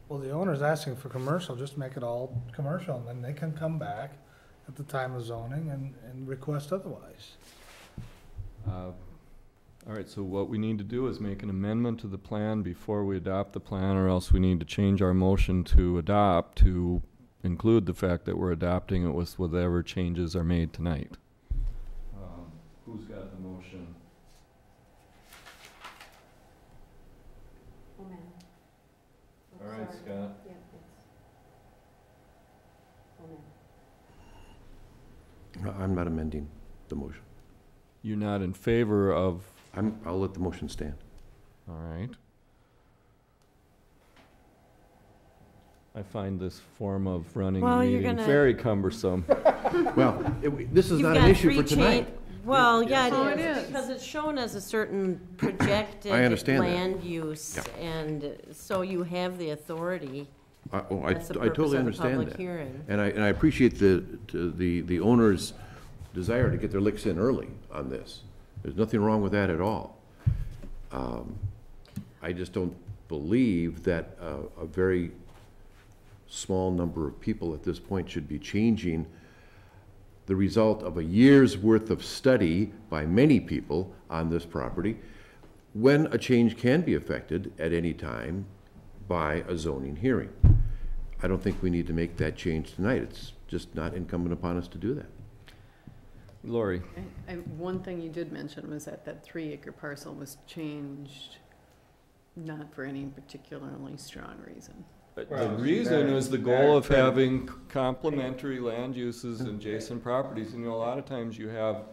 Well, the owner's asking for commercial, just make it all commercial, and then they can come back at the time of zoning and request otherwise. All right, so what we need to do is make an amendment to the plan before we adopt the plan, or else we need to change our motion to adopt to include the fact that we're adopting it with whatever changes are made tonight. Who's got the motion? Oh, man. All right, Scott. Yeah, oh, man. I'm not amending the motion. You're not in favor of, I'll let the motion stand. all right. I find this form of running Well, a you're meeting gonna- very cumbersome. Well, this is You've not an got issue for 3 tonight. Well, yeah, Oh, it it is, is. because it's shown as a certain projected I understand that. land use, Yeah. and so you have the authority. I That's the totally purpose of the understand public that. hearing. And I appreciate the owner's desire to get their licks in early on this. There's nothing wrong with that at all. I just don't believe that a very small number of people at this point should be changing the result of a year's worth of study by many people on this property, when a change can be effected at any time by a zoning hearing. I don't think we need to make that change tonight. It's just not incumbent upon us to do that. Lori? One thing you did mention was that 3-acre parcel was changed not for any particularly strong reason. The reason is the goal of having complementary land uses in adjacent properties. And a lot of times you have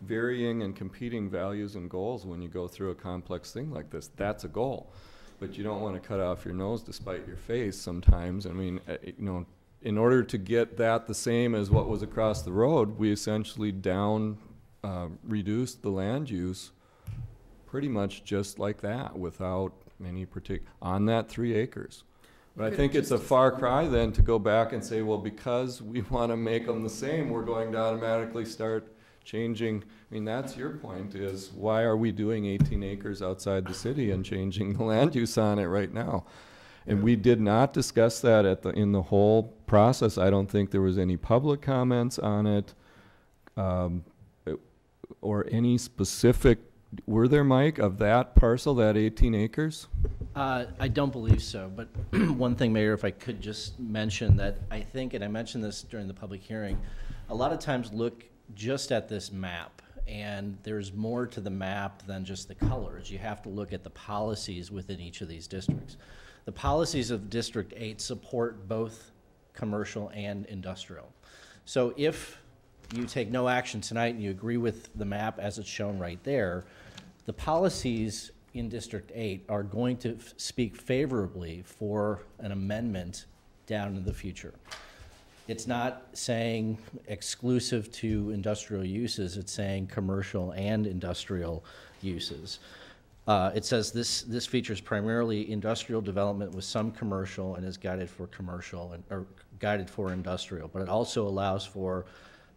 varying and competing values and goals when you go through a complex thing like this. That's a goal. but you don't want to cut off your nose to spite your face sometimes. I mean, you know, in order to get that the same as what was across the road, we essentially reduced the land use pretty much just like that without any on that 3 acres. But I think it's a far cry then to go back and say, well, because we want to make them the same, we're going to automatically start changing. I mean, that's your point, is why are we doing 18 acres outside the city and changing the land use on it right now? And we did not discuss that in the whole process. I don't think there was any public comments on it, or any specific. Were there, Mike, of that parcel, that 18 acres? I don't believe so, but one thing, Mayor, if I could just mention that I think, and I mentioned this during the public hearing, a lot of times look just at this map, and there's more to the map than just the colors. You have to look at the policies within each of these districts. The policies of District 8 support both commercial and industrial. So if you take no action tonight and you agree with the map as it's shown right there, the policies in District 8 are going to speak favorably for an amendment down in the future. It's not saying exclusive to industrial uses, it's saying commercial and industrial uses. It says this features primarily industrial development with some commercial and is guided for commercial or guided for industrial, but it also allows for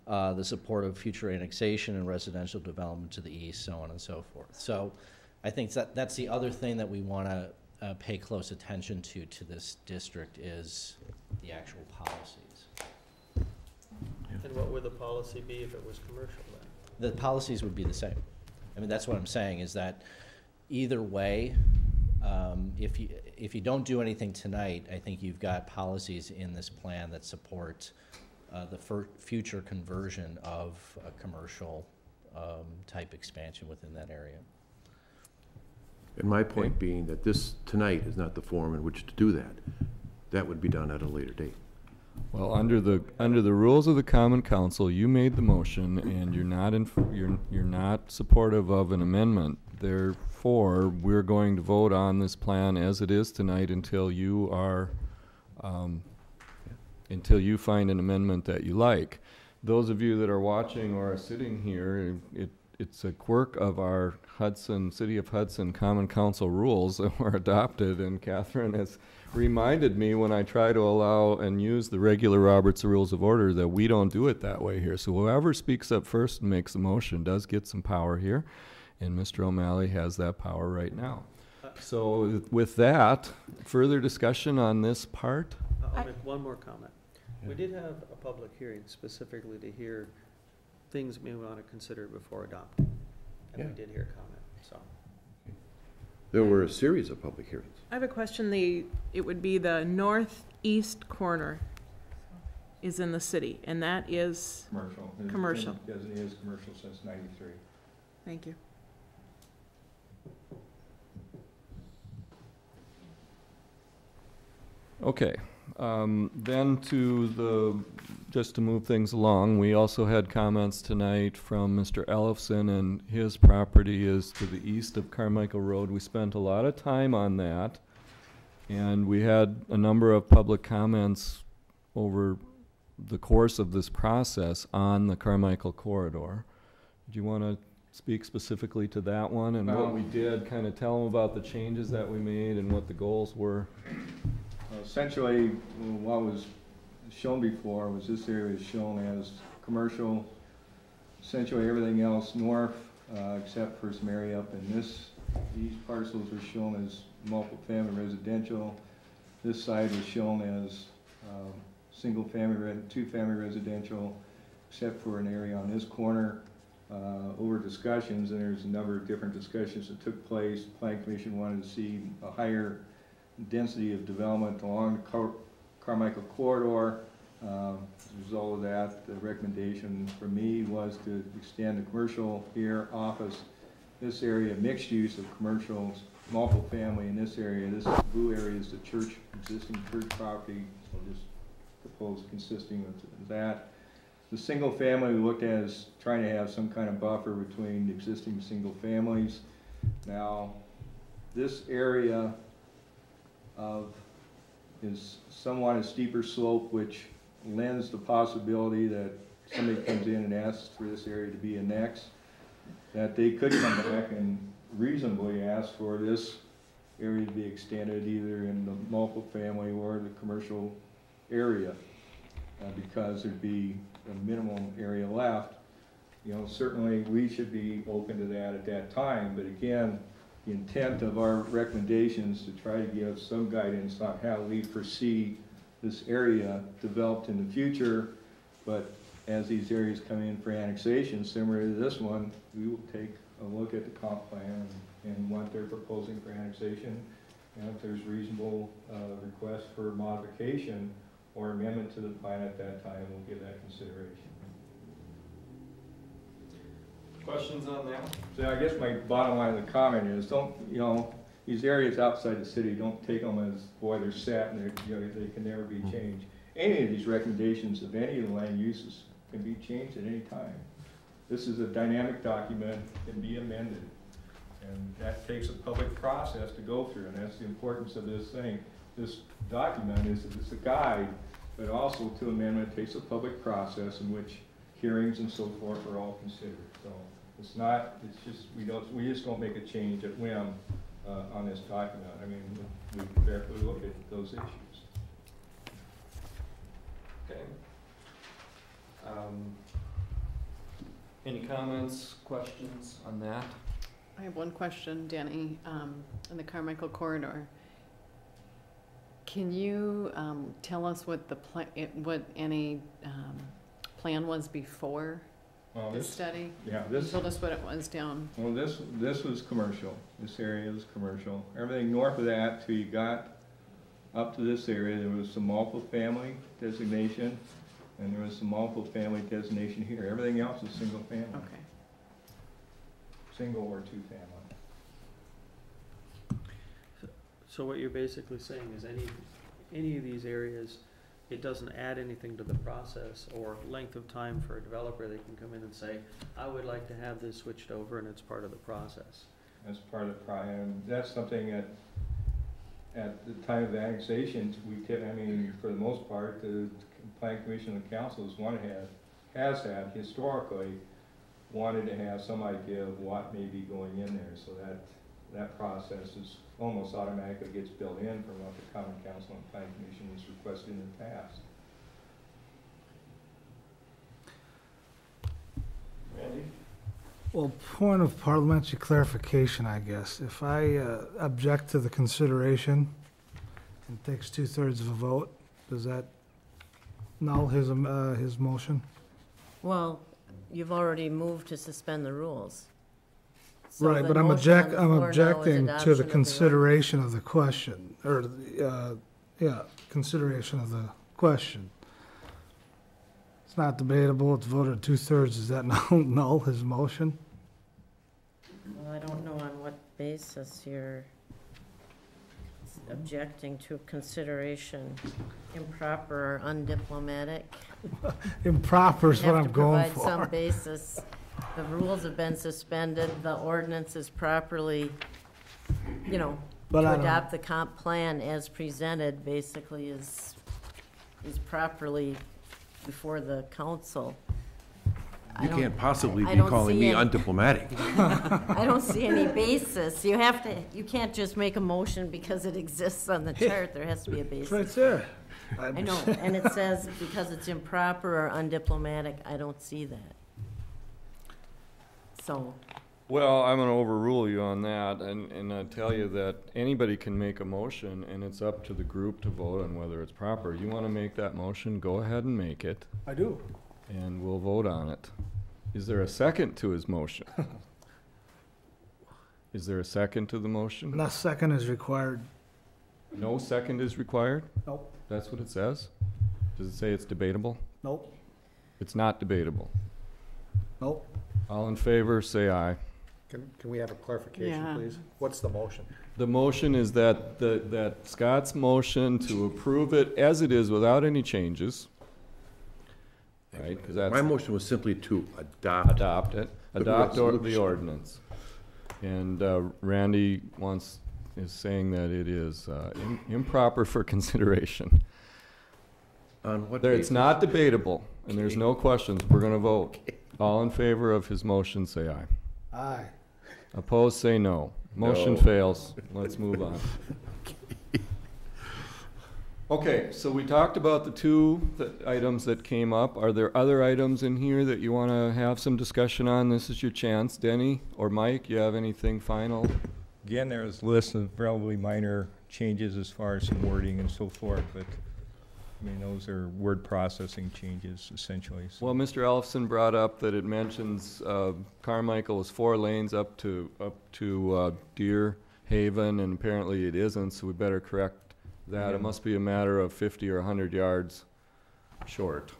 the support of future annexation and residential development to the east, so on and so forth. So I think that's the other thing that we want to pay close attention to this district is the actual policies. And what would the policy be if it was commercial then? The policies would be the same. I mean, that's what I'm saying, is that either way, if you don't do anything tonight, I think you've got policies in this plan that support the future conversion of a commercial type expansion within that area. And my point being that this tonight is not the forum in which to do that. That would be done at a later date. Well, under the rules of the Common Council, you made the motion, and you're not supportive of an amendment. Therefore, we're going to vote on this plan as it is tonight until you are until you find an amendment that you like. Those of you that are watching or are sitting here, it's a quirk of our City of Hudson Common Council rules that were adopted, and Catherine has reminded me when I try to allow and use the regular Robert's Rules of Order that we don't do it that way here. So whoever speaks up first and makes the motion does get some power here, and Mr. O'Malley has that power right now. So with that, further discussion on this part? I'll make one more comment. We did have a public hearing specifically to hear things we want to consider before adopting, and we did hear comment, so. There were a series of public hearings. I have a question. It would be the northeast corner is in the city, and that is Commercial. Commercial. It is commercial since '93. Thank you. Okay, then just to move things along, we also had comments tonight from Mr. Ellefson, and his property is to the east of Carmichael Road. We spent a lot of time on that, and we had a number of public comments over the course of this process on the Carmichael corridor. Do you want to speak specifically to that one and what we did, kind of tell them about the changes that we made and what the goals were? Essentially, what was shown before was this area is shown as commercial. Essentially, everything else north, except for some area up in this. These parcels are shown as multi-family residential. This side is shown as single-family, two-family residential, except for an area on this corner. Over discussions, and there's a number of different discussions that took place. The Planning Commission wanted to see a higher density of development along the Carmichael corridor. As a result of that, the recommendation for me was to extend the commercial here, office, this area, mixed use of commercials, multiple family in this area. This blue area is the existing church property, so just proposed consisting of that. The single family we looked at as trying to have some kind of buffer between the existing single families. Now, this area is somewhat a steeper slope, which lends the possibility that somebody comes in and asks for this area to be annexed, that they could come back and reasonably ask for this area to be extended either in the multifamily or the commercial area, because there'd be a minimum area left. You know, certainly we should be open to that at that time, but again, the intent of our recommendations to try to give some guidance on how we foresee this area developed in the future, but as these areas come in for annexation, similar to this one, we will take a look at the comp plan and what they're proposing for annexation, and if there's reasonable request for modification or amendment to the plan at that time, we'll give that consideration. Questions on that? So I guess my bottom line of the comment is, don't, you know, these areas outside the city, don't take them as, boy, they're set and they're, you know, they can never be changed. Any of these recommendations of any of the land uses can be changed at any time. This is a dynamic document, can be amended. And that takes a public process to go through, and that's the importance of this thing. This document is, it's a guide, but also to amendment takes a public process in which hearings and so forth are all considered. So it's not, it's just, we just don't make a change at whim on this document. I mean, we carefully look at those issues. Okay. Any comments, questions on that? I have one question, Danny, in the Carmichael corridor. Can you tell us what the what any plan was before the study? Yeah, You told us what it was down. Well, this was commercial. This area was commercial. Everything north of that till you got up to this area, there was some multi-family designation, and there was some multi-family designation here. Everything else is single family. Okay. Single or two family. So what you're basically saying is any of these areas, it doesn't add anything to the process or length of time for a developer. They can come in and say, I would like to have this switched over, and it's part of the process. That's part of the process, and that's something that at the time of annexations, I mean, for the most part, the Plan Commission and Council has had historically wanted to have some idea of what may be going in there, so that process is almost automatically gets built in from what the Common Council and Plan Commission has requested in the past. Randy? Well, point of parliamentary clarification, I guess. If I object to the consideration and it takes 2/3 of a vote, does that null his motion? Well, you've already moved to suspend the rules. So Right, the but I'm motion on the floor now is objecting to adoption the of the consideration of the question, or, consideration of the question. It's not debatable, it's voted 2/3, does that null his motion? Well, I don't know on what basis you're objecting to consideration, improper or undiplomatic. Improper is what I'm going Have to for. provide some basis. The rules have been suspended, the ordinance is properly, But to I don't- adopt the comp plan as presented, basically is properly before the council. You can't possibly I be don't calling see me any- undiplomatic. I don't see any basis. You can't just make a motion because it exists on the chart. There has to be a It's right basis. there. I know, and it says because it's improper or undiplomatic. I don't see that. So, Well, I'm gonna overrule you on that, and I tell you that anybody can make a motion, and it's up to the group to vote on whether it's proper. You wanna make that motion, go ahead and make it, I do. and we'll vote on it. Is there a second to his motion? Is there a second to the motion? No second is required. No second is required? Nope. That's what it says? Does it say it's debatable? Nope. It's not debatable. Nope. All in favor, say aye. Can we have a clarification, Yeah. please? What's the motion? The motion is that Scott's motion to approve it as it is without any changes, right? 'Cause that's My motion was simply to adopt. adopt it, the adopt the resolution. ordinance. And Randy wants is saying that it is improper for consideration. On what It's basis? not debatable, and there's no questions. We're going to vote. All in favor of his motion, say aye. Aye. Opposed, say no. Motion No. fails. Let's move on. Okay, so we talked about the two items that came up. Are there other items in here that you want to have some discussion on? This is your chance. Denny or Mike, you have anything final? Again, there's a list of relatively minor changes as far as some wording and so forth, but, I mean, those are word processing changes essentially. So. Well, Mr. Ellefson brought up that it mentions Carmichael is 4 lanes up to Deer Haven, and apparently it isn't, so we better correct that. It must be a matter of 50 or 100 yards short.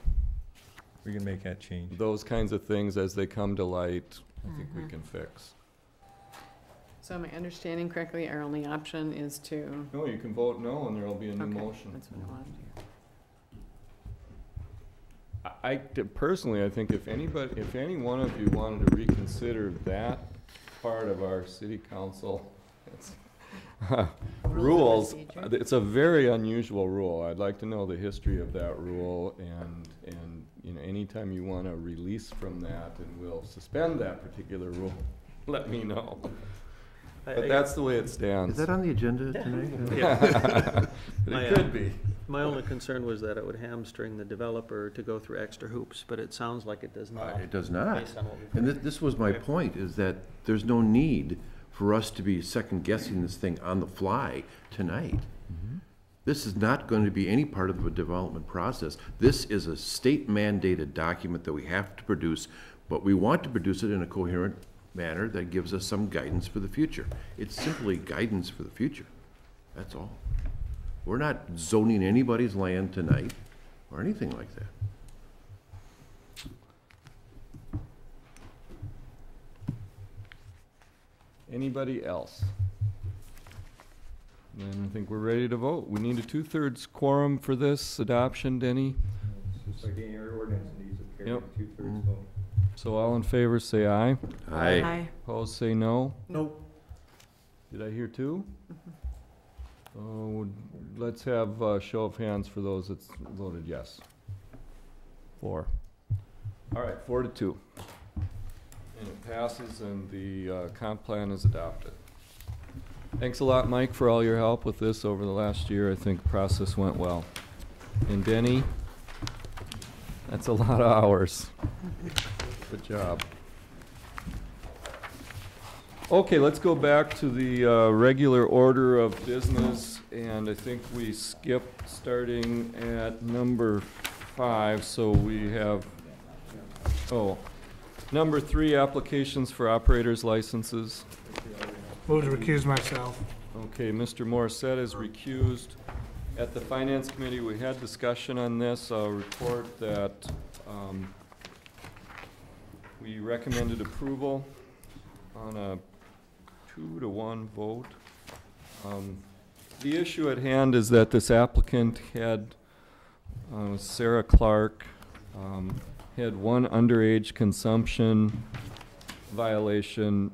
We can make that change. Those kinds of things, as they come to light, I think we can fix. So am I understanding correctly, our only option is to? No, you can vote no, and there will be a new Okay, motion. that's what I wanted to hear. I personally, I think if any one of you wanted to reconsider that part of our city council rules, it's a very unusual rule. I'd like to know the history of that rule, and you know, anytime you want to release from that, and we'll suspend that particular rule, let me know. But that's the way it stands. Is that on the agenda tonight? It could be. My only concern was that it would hamstring the developer to go through extra hoops, but it sounds like it does not. It does not. Based on what we've And heard. this was my point, is that there's no need for us to be second-guessing this thing on the fly tonight. This is not going to be any part of the development process. This is a state-mandated document that we have to produce, but we want to produce it in a coherent manner that gives us some guidance for the future. It's simply guidance for the future. That's all. We're not zoning anybody's land tonight or anything like that. Anybody else? Then I think we're ready to vote. We need a 2/3 quorum for this adoption, Denny. It's just like any other ordinance needs a carry Yep. 2/3 vote. So all in favor, say aye. Aye. Opposed, say no. Nope. Did I hear two? Oh, let's have a show of hands for those that voted yes. 4. All right, 4-2. And it passes, and the comp plan is adopted. Thanks a lot, Mike, for all your help with this over the last year. I think the process went well. And Denny, that's a lot of hours. Good job. Okay, let's go back to the regular order of business, and I think we skipped starting at number 5, so we have, number 3, applications for operators licenses. Move to recuse myself. Okay, Mr. Morissette is recused. At the Finance Committee, we had discussion on this. I'll report that we recommended approval on a 2-to-1 vote. The issue at hand is that this applicant had, Sarah Clark, had one underage consumption violation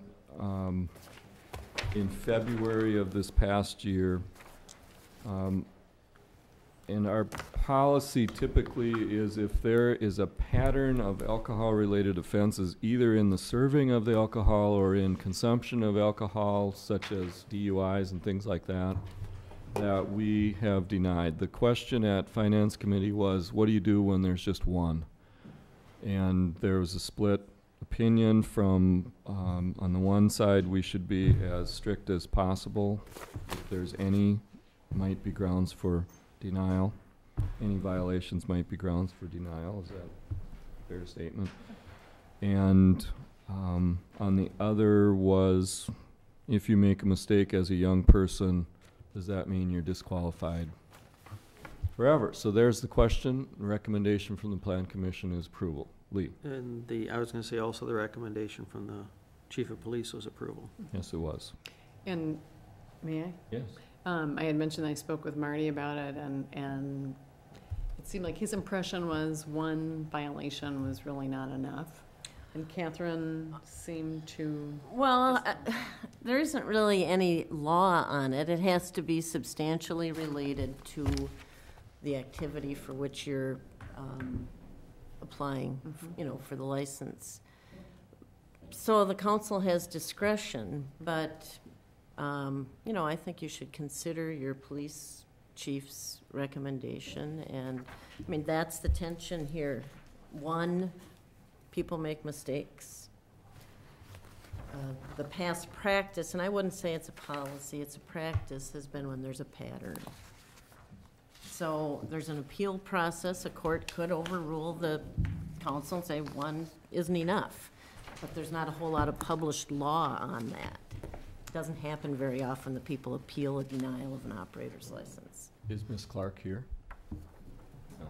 in February of this past year. And our policy typically is if there is a pattern of alcohol-related offenses, either in the serving of the alcohol or in consumption of alcohol, such as DUIs and things like that, that we have denied. The question at Finance Committee was, what do you do when there's just one? And there was a split opinion from, on the one side, we should be as strict as possible. If there's any, might be grounds for denial. Any violations might be grounds for denial. Is that a fair statement? And on the other was, if you make a mistake as a young person, does that mean you're disqualified forever? So there's the question. The recommendation from the Plan Commission is approval. Lee? And I was gonna say also the recommendation from the chief of police was approval. Yes, it was. And, may I? Yes. I had mentioned I spoke with Marty about it, and it seemed like his impression was one violation was really not enough. And Catherine seemed to. Well, there isn't really any law on it. It has to be substantially related to the activity for which you're applying, you know, for the license. So the council has discretion, but, you know, I think you should consider your police chief's recommendation. And, I mean, that's the tension here. One, people make mistakes. The past practice, and I wouldn't say it's a policy, it's a practice, has been when there's a pattern. So there's an appeal process. A court could overrule the council and say one isn't enough. But there's not a whole lot of published law on that. It doesn't happen very often that people appeal a denial of an operator's license. Is Ms. Clark here? No.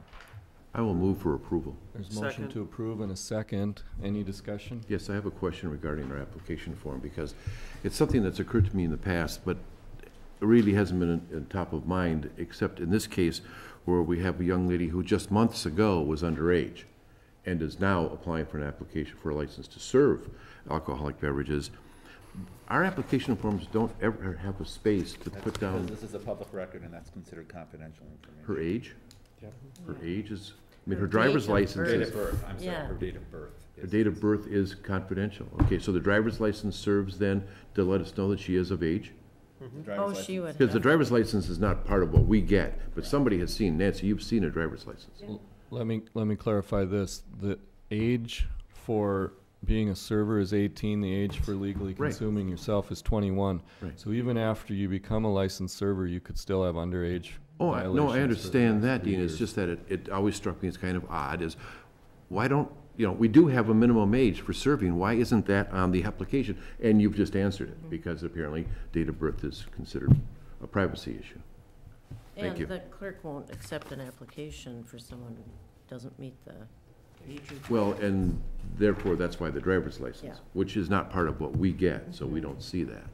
I will move for approval. There's a motion to approve and a second. Any discussion? Yes, I have a question regarding our application form, because it's something that's occurred to me in the past, but it really hasn't been in top of mind, except in this case where we have a young lady who just months ago was underage and is now applying for an application for a license to serve alcoholic beverages. Our application forms don't ever have a space to put down This is a public record, and that's considered confidential information. her age. Yep. Her age is, I mean, Her her driver's date of license birth. Date is, of birth, I'm sorry, Yeah. her date of birth. her date of birth is confidential. Okay, so the driver's license serves then to let us know that she is of age? Oh, she would Because the have. driver's license is not part of what we get, but somebody has seen, Nancy, you've seen a driver's license. Let me clarify this. The age for being a server is 18. The age for legally Right. consuming yourself is 21. Right. So even after you become a licensed server, you could still have underage Oh, violations. no, I for understand the that, next 3 Dean. It's years. just that it always struck me as kind of odd is, why don't, you know, we do have a minimum age for serving. Why isn't that on the application? And you've just answered it, because apparently date of birth is considered a privacy issue. Thank you. And the clerk won't accept an application for someone who doesn't meet the age requirement. Well, and therefore, that's why the driver's license, Yeah. which is not part of what we get, so we don't see that.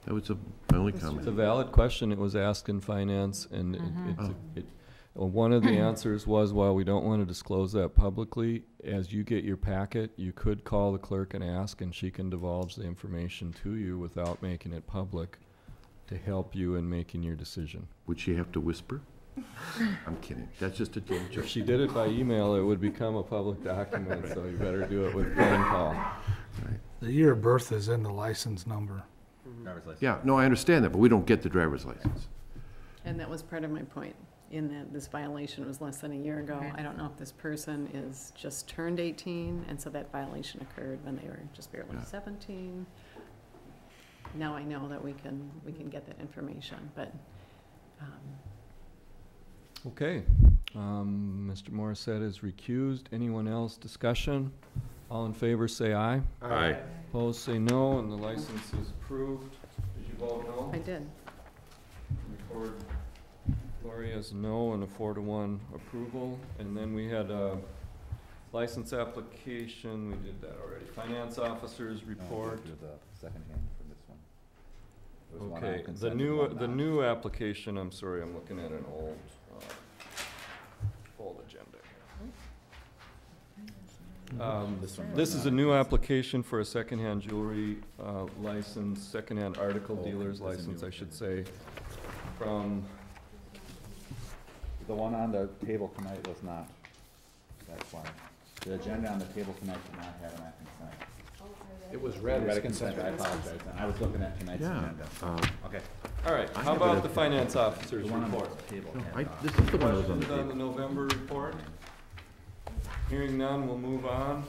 That was my only It's a comment. valid question. It was asked in finance, and one of the answers was, while we don't want to disclose that publicly, as you get your packet, you could call the clerk and ask, and she can divulge the information to you without making it public to help you in making your decision. Would she have to whisper? I'm kidding. That's just a joke. If she did it by email, it would become a public document, so you better do it with phone call. The year of birth is in the license number. Driver's license. Yeah, no, I understand that, but we don't get the driver's license. And that was part of my point, in that this violation was less than a year ago. I don't know if this person is just turned 18, and so that violation occurred when they were just barely Yeah. 17. Now I know that we can get that information, but, Okay, Mr. Morissette is recused. Anyone else? Discussion? All in favor, say aye. Aye. Opposed, say no, and the license is approved. Did you vote no? I did. Record Lori as no and a 4-to-1 approval. And then we had a license application, we did that already. Finance officers report. Do the second hand for this one. There was one on Okay, consent and one the not. new application, I'm sorry, I'm looking at an old agenda here. This is a new application for a secondhand jewelry license, secondhand article dealer's there's a license, new I should say, from, The one on the table tonight was not. That's why. The agenda on the table tonight did not have an act consent. It was I read read as a consent, I consent. apologize. I was looking at tonight's Yeah, agenda. Okay. all right, I how have about it. the finance officer's The one on report? the table. No, had, this is the one that was on the Questions on the table. November report? Hearing none, we'll move on.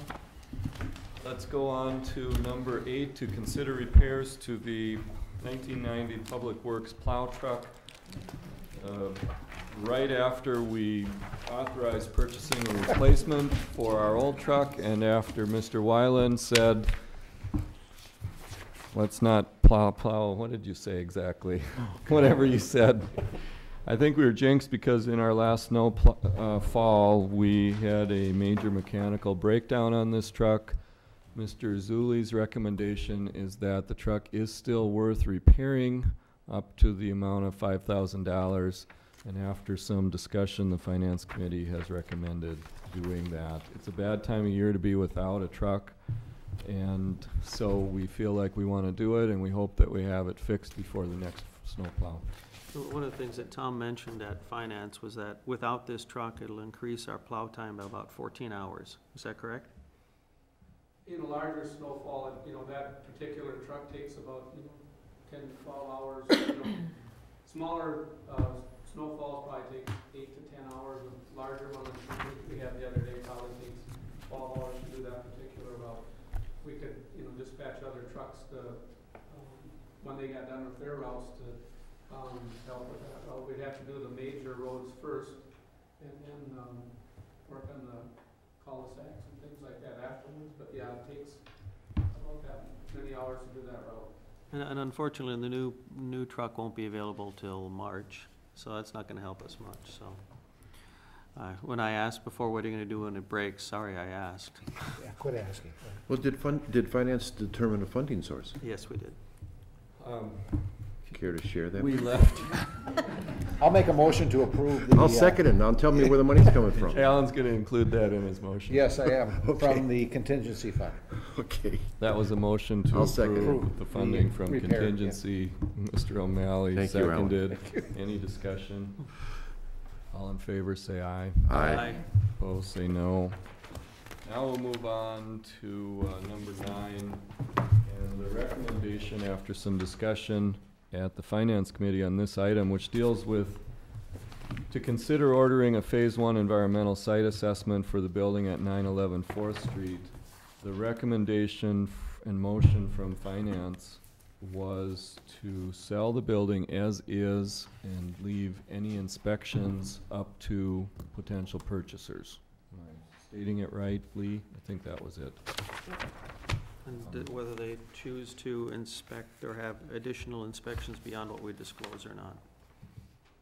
Let's go on to number 8, to consider repairs to the 1990 Public Works plow truck. Right after we authorized purchasing a replacement for our old truck, and after Mr. Wyland said, let's not plow, what did you say exactly? Whatever you said. I think we were jinxed because in our last fall, we had a major mechanical breakdown on this truck. Mr. Zuli's recommendation is that the truck is still worth repairing up to the amount of $5,000. And after some discussion, the Finance Committee has recommended doing that. It's a bad time of year to be without a truck, and so we feel like we want to do it, and we hope that we have it fixed before the next snowplow. One of the things that Tom mentioned at Finance was that without this truck, it'll increase our plow time by about 14 hours. Is that correct? In a larger snowfall, that particular truck takes about, 10 to 12 hours. Smaller snowfalls probably take 8 to 10 hours. The larger one that we had the other day probably takes 12 hours to do that particular route. We could, dispatch other trucks to, when they got done with their routes, to help with that. We'd have to do the major roads first, and then work on the cul-de-sacs and things like that afterwards. But yeah, it takes about that many hours to do that route. And unfortunately, the new truck won't be available till March, so that's not gonna help us much, so. When I asked before, what are you gonna do when it breaks? Sorry, I asked. Yeah, quit asking. Well, did Finance determine a funding source? Yes, we did. Care to share that? We left. I'll make a motion to approve the. I'll second it. Now tell me where the money's coming from. Alan's going to include that in his motion. Yes, I am, Okay. from the contingency fund. Okay. That was a motion to I'll second it. approve the funding The from repair, contingency. Mr. O'Malley Thank you, Alan. seconded. Any discussion? All in favor, say aye. Aye. Opposed, say no. Now we'll move on to number 9, and the recommendation after some discussion at the Finance Committee on this item, which deals with to consider ordering a Phase 1 environmental site assessment for the building at 911 4th Street. The recommendation and motion from Finance was to sell the building as is and leave any inspections up to potential purchasers. Am I stating it right, Lee? I think that was it. And whether they choose to inspect or have additional inspections beyond what we disclose or not.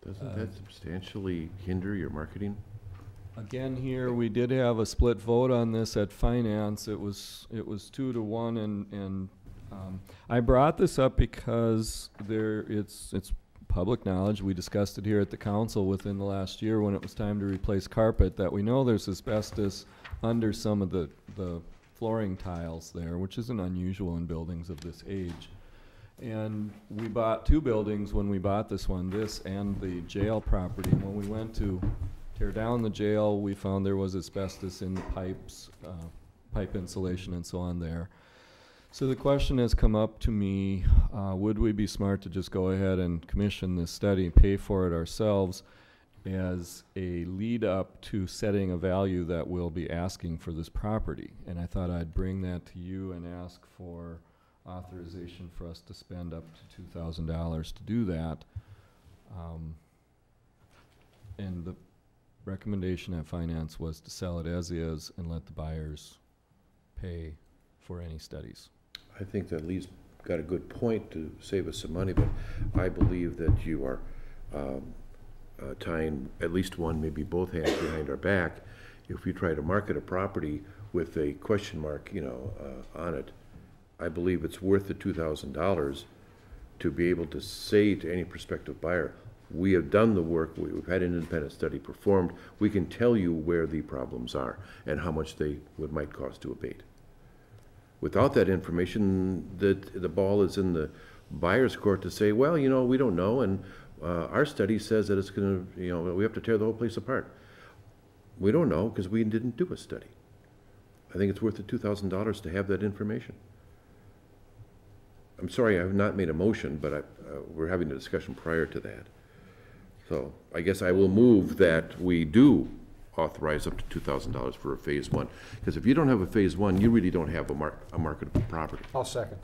Doesn't that substantially hinder your marketing? Again, here, we did have a split vote on this at Finance. It was 2 to 1, and I brought this up because it's public knowledge. We discussed it here at the council within the last year when it was time to replace carpet, that we know there's asbestos under some of the flooring tiles there, which isn't unusual in buildings of this age. And we bought 2 buildings when we bought this one, this and the jail property. And when we went to tear down the jail, we found there was asbestos in the pipes, pipe insulation and so on there. So the question has come up to me, would we be smart to just go ahead and commission this study, pay for it ourselves, as a lead up to setting a value that we'll be asking for this property? And I thought I'd bring that to you and ask for authorization for us to spend up to $2,000 to do that. And the recommendation at Finance was to sell it as is and let the buyers pay for any studies. I think that Lee's got a good point to save us some money, but I believe that you are tying at least one, maybe both hands behind our back. If we try to market a property with a question mark, on it, I believe it's worth the $2,000 to be able to say to any prospective buyer, we have done the work, we've had an independent study performed, we can tell you where the problems are and how much they might cost to abate. Without that information, the ball is in the buyer's court to say, well, we don't know, and our study says that it's going to, we have to tear the whole place apart. We don't know because we didn't do a study. I think it's worth the $2,000 to have that information. I'm sorry, I have not made a motion, but we're having a discussion prior to that. So I guess I will move that we do authorize up to $2,000 for a Phase 1. Because if you don't have a Phase 1, you really don't have a marketable property. I'll second.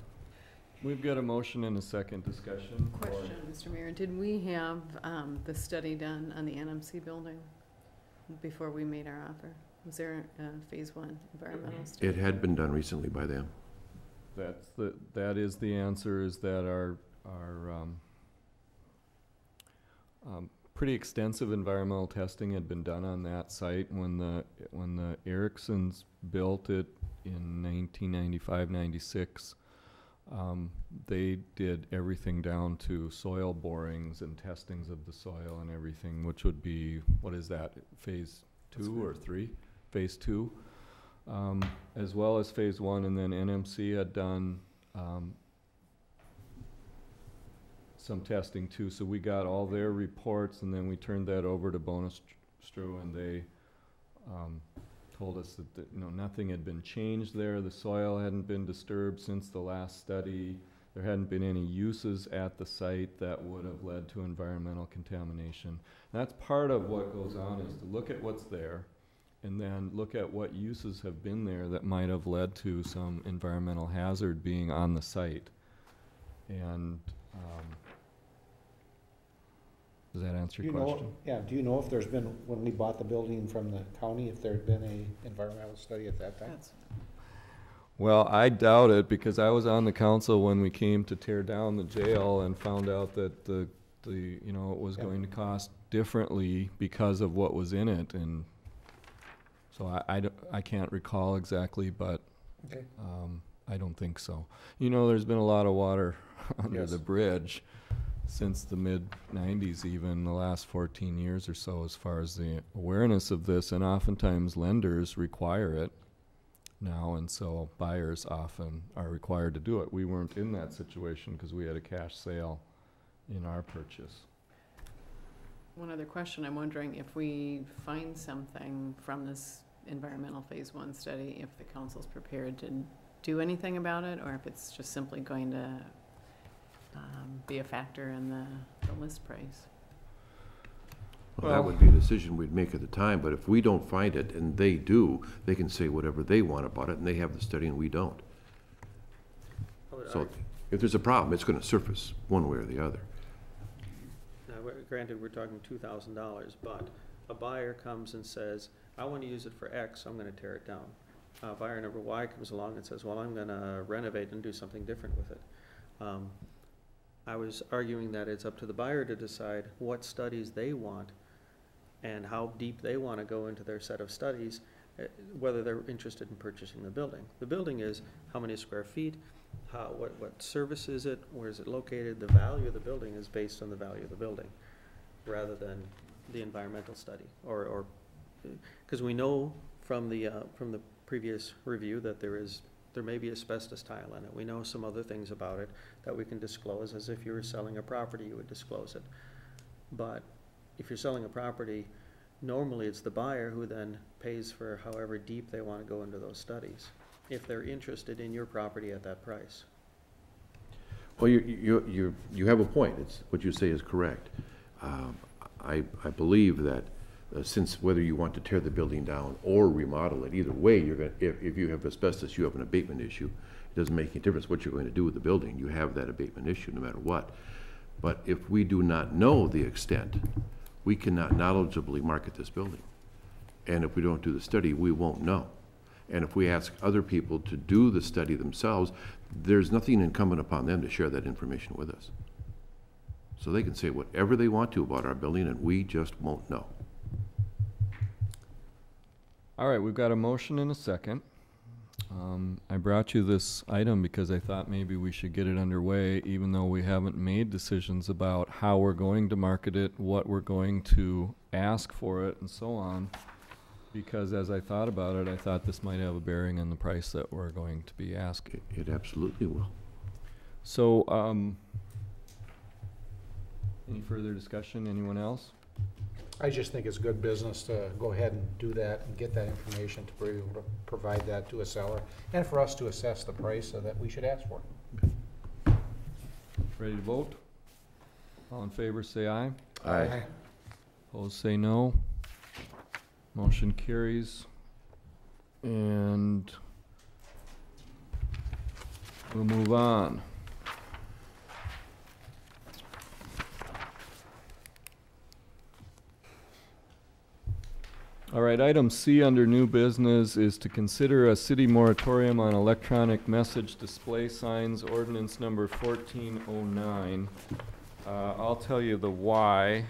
We've got a motion and a second discussion. Question, Mr. Mayor, did we have the study done on the NMC building before we made our offer? Was there a Phase 1 environmental study? It had been done recently by them. That is the answer, is that our pretty extensive environmental testing had been done on that site when the Ericksons built it in 1995-96. They did everything down to soil borings and testings of the soil and everything, which would be, what is that, phase 2 or 3? Phase 2, as well as phase 1, and then NMC had done some testing too. So we got all their reports, and then we turned that over to Bonastro, and they told us that nothing had been changed there. The soil hadn't been disturbed since the last study. There hadn't been any uses at the site that would have led to environmental contamination. And that's part of what goes on, is to look at what's there and then look at what uses have been there that might have led to some environmental hazard being on the site. And does that answer your question? Do you know if there's been, when we bought the building from the county, if there had been a environmental study at that time? Well, I doubt it, because I was on the council when we came to tear down the jail and found out that it was going to cost differently because of what was in it, and so I can't recall exactly, but I don't think so. There's been a lot of water under the bridge since the mid-90s, even the last 14 years or so, as far as the awareness of this, and oftentimes lenders require it now, and so buyers often are required to do it. We weren't in that situation because we had a cash sale in our purchase. One other question, I'm wondering if we find something from this environmental phase 1 study, if the council's prepared to do anything about it, or if it's just simply going to be a factor in the list price. Well, that would be a decision we'd make at the time, but if we don't find it and they do, they can say whatever they want about it, and they have the study and we don't. So if there's a problem, it's going to surface one way or the other. Now, granted, we're talking $2,000, but a buyer comes and says, I want to use it for X, I'm going to tear it down. Buyer number Y comes along and says, well, I'm going to renovate and do something different with it. I was arguing that it's up to the buyer to decide what studies they want and how deep they want to go into their set of studies, whether they're interested in purchasing the building. The building is how many square feet, what service is it, where is it located. The value of the building is based on the value of the building rather than the environmental study, or because we know from the previous review that there may be asbestos tile in it. We know some other things about it that we can disclose, as if you were selling a property, you would disclose it. But if you're selling a property, normally it's the buyer who then pays for however deep they want to go into those studies, if they're interested in your property at that price. Well, you have a point. It's what you say is correct. I believe that since whether you want to tear the building down or remodel it, either way, you're going if you have asbestos, you have an abatement issue. It doesn't make any difference what you're going to do with the building. You have that abatement issue no matter what. But if we do not know the extent, we cannot knowledgeably market this building. And if we don't do the study, we won't know. And if we ask other people to do the study themselves, there's nothing incumbent upon them to share that information with us. So they can say whatever they want to about our building, and we just won't know. All right, we've got a motion and a second. I brought you this item because I thought maybe we should get it underway, even though we haven't made decisions about how we're going to market it, what we're going to ask for it, and so on. Because as I thought about it, I thought this might have a bearing on the price that we're going to be asking. It absolutely will. So, any further discussion? Anyone else? I just think it's good business to go ahead and do that and get that information to be able to provide that to a seller and for us to assess the price that we should ask for. Ready to vote? All in favor, say aye. Aye. Opposed, say no. Motion carries. And we'll move on. All right, item C under new business is to consider a city moratorium on electronic message display signs, ordinance number 1409. I'll tell you the why.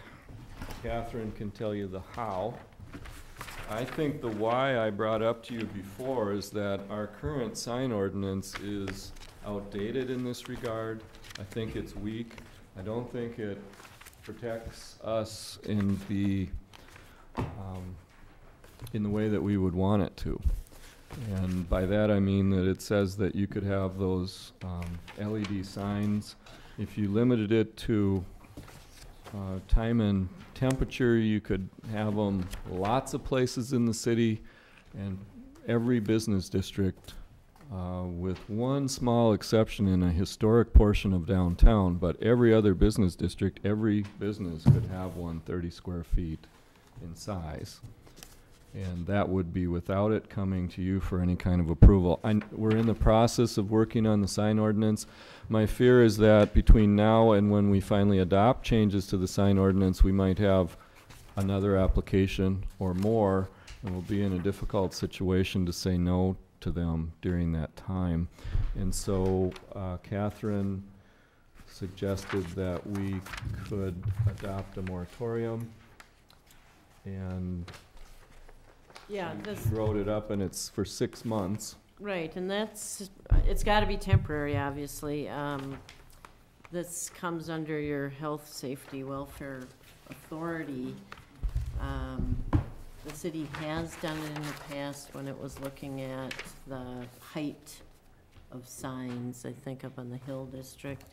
Catherine can tell you the how. I think the why I brought up to you before is that our current sign ordinance is outdated in this regard. I think it's weak. I don't think it protects us in the way that we would want it to. And by that I mean that it says that you could have those LED signs. If you limited it to time and temperature, you could have them lots of places in the city and every business district, with one small exception in a historic portion of downtown, but every other business district, every business could have one 30 square feet in size. And that would be without it coming to you for any kind of approval. We're in the process of working on the sign ordinance. My fear is that between now and when we finally adopt changes to the sign ordinance, we might have another application or more, and we'll be in a difficult situation to say no to them during that time. And so Catherine suggested that we could adopt a moratorium, and Yeah, this, wrote it up, and it's for 6 months. right, and it's gotta be temporary, obviously. This comes under your Health, Safety, Welfare Authority. The city has done it in the past when it was looking at the height of signs, I think up on the Hill District.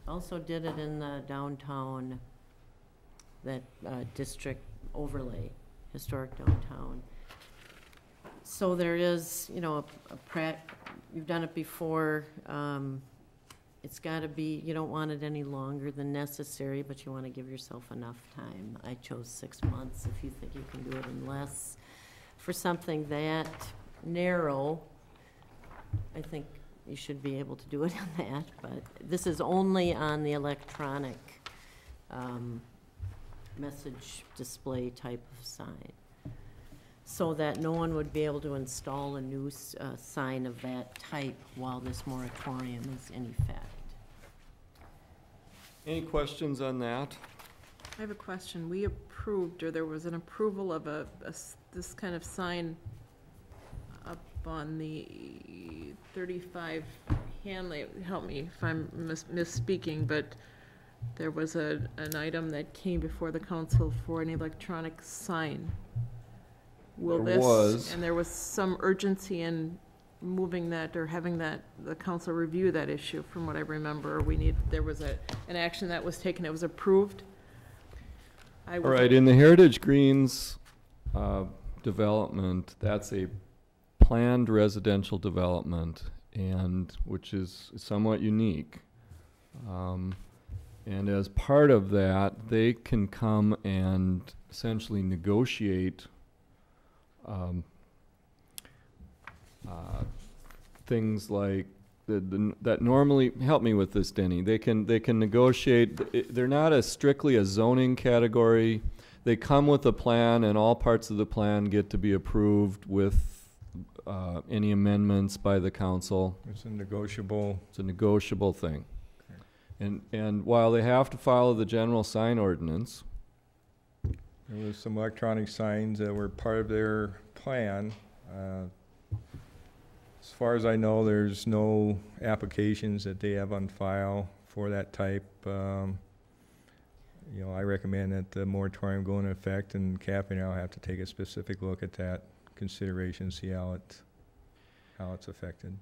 Also did it in the downtown, that district overlay, historic downtown. So there is, you know, you've done it before. It's gotta be, you don't want it any longer than necessary, but you wanna give yourself enough time. I chose 6 months. If you think you can do it in less, for something that narrow, I think you should be able to do it on that, but this is only on the electronic message display type of sign, so that no one would be able to install a new sign of that type while this moratorium is in effect. Any questions on that? I have a question. We approved, or there was an approval of this kind of sign up on the 35 Hanley. Help me if I'm misspeaking, but there was an item that came before the council for an electronic sign. There was. And there was some urgency in moving that or having that, the council review that issue, from what I remember. There was an action that was taken, it was approved. All right, in the Heritage Greens development, that's a planned residential development, and which is somewhat unique. And as part of that, they can come and essentially negotiate things like that normally, help me with this, Denny. They can negotiate. They're not strictly a zoning category. They come with a plan, and all parts of the plan get to be approved with any amendments by the council. It's a negotiable. It's a negotiable thing. Okay. And while they have to follow the general sign ordinance, there was some electronic signs that were part of their plan. As far as I know, there's no applications that they have on file for that type. You know, I recommend that the moratorium go into effect, and Kathy and I'll have to take a specific look at that consideration, see how it's affected.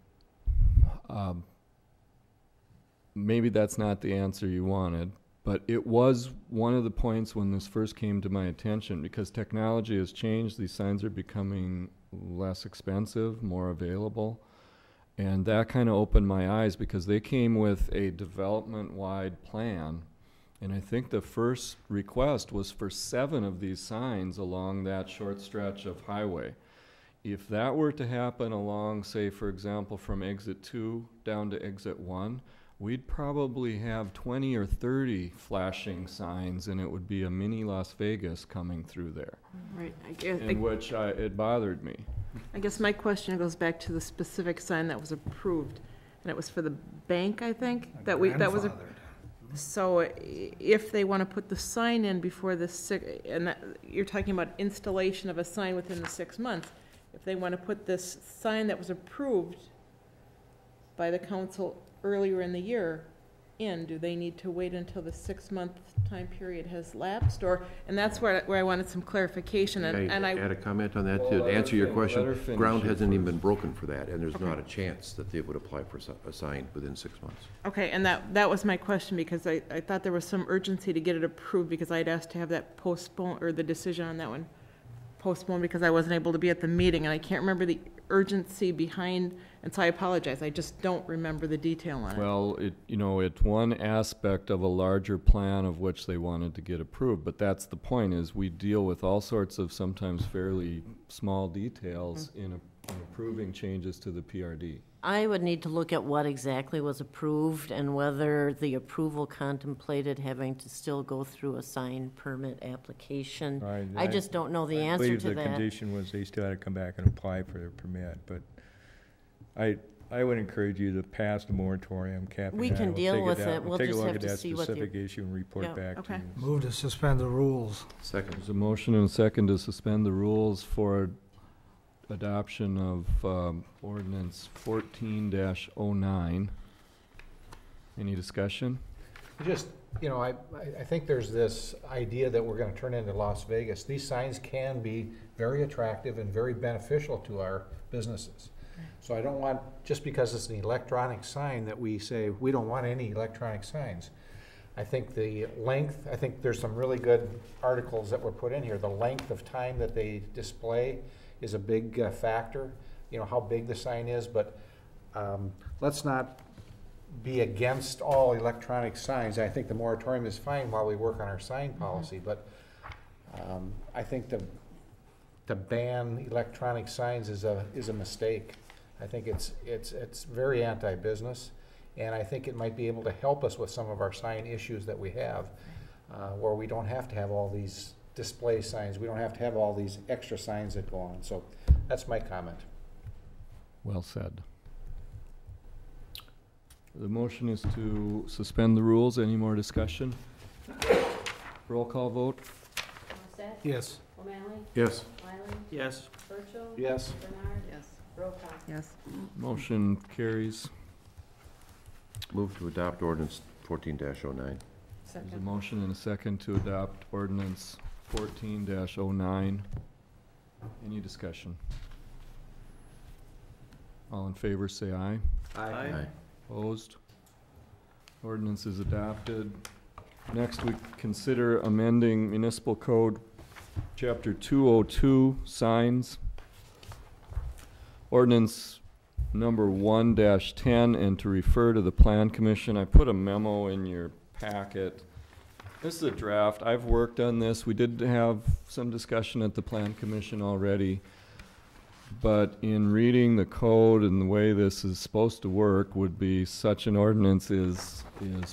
Maybe that's not the answer you wanted, but it was one of the points when this first came to my attention, because technology has changed. These signs are becoming less expensive, more available, and that kind of opened my eyes, because they came with a development-wide plan, and I think the first request was for 7 of these signs along that short stretch of highway. If that were to happen along, say, for example, from exit 2 down to exit 1, we'd probably have 20 or 30 flashing signs, and it would be a mini Las Vegas coming through there. Right. It bothered me. I guess my question goes back to the specific sign that was approved, and it was for the bank, I think? So if they want to put the sign in before you're talking about installation of a sign within the 6 months, if they want to put this sign that was approved by the council earlier in the year in, do they need to wait until the 6-month time period has lapsed? Or, and that's where I wanted some clarification, and I. Add a comment on that Well, to let her answer your fin- question. let her finish Ground it hasn't even first. been broken for that, and there's Okay. not a chance that they would apply for a sign within 6 months. Okay, and that was my question, because I thought there was some urgency to get it approved, because I'd asked to have that postponed, or the decision on that one postponed, because I wasn't able to be at the meeting, and I can't remember the urgency behind, and so I apologize, I just don't remember the detail on it. Well, it's one aspect of a larger plan of which they wanted to get approved, but that's the point, is we deal with all sorts of sometimes fairly small details in approving changes to the PRD. I would need to look at what exactly was approved and whether the approval contemplated having to still go through a sign permit application. Right, I just don't know the I answer believe to the that. condition was they still had to come back and apply for their permit, but I would encourage you to pass the moratorium, capping We that. can We'll deal take it with down. it. We'll take a just look have at to that see what the- specific issue and report Yeah. back to Okay. you. Move to suspend the rules. Second. There's a motion and a second to suspend the rules for adoption of ordinance 14-09. Any discussion? Just, I think there's this idea that we're gonna turn into Las Vegas. These signs can be very attractive and very beneficial to our businesses. So I don't want, just because it's an electronic sign, that we say, we don't want any electronic signs. I think the length, I think there's some really good articles that were put in here. The length of time that they display is a big factor, how big the sign is, but let's not be against all electronic signs. I think the moratorium is fine while we work on our sign policy, but I think to ban electronic signs is a mistake. I think it's very anti-business, and I think it might be able to help us with some of our sign issues that we have, where we don't have to have all these display signs. We don't have to have all these extra signs that go on. So that's my comment. Well said. The motion is to suspend the rules. Any more discussion? Roll call vote? Morissette? Yes. O'Malley? Yes. Wyland? Yes. Burchell? Yes. Bernard? Yes. Brokaw? Yes. Motion carries. Move to adopt ordinance 14-09. There's a Second. motion and a second to adopt ordinance 14-09. Any discussion? All in favor, say aye. Aye. Opposed? Ordinance is adopted. Next, we consider amending municipal code, chapter 202, signs. Ordinance number 1-10, and to refer to the Plan Commission. I put a memo in your packet. This is a draft. I've worked on this. We did have some discussion at the Plan Commission already. But in reading the code and the way this is supposed to work would be such an ordinance is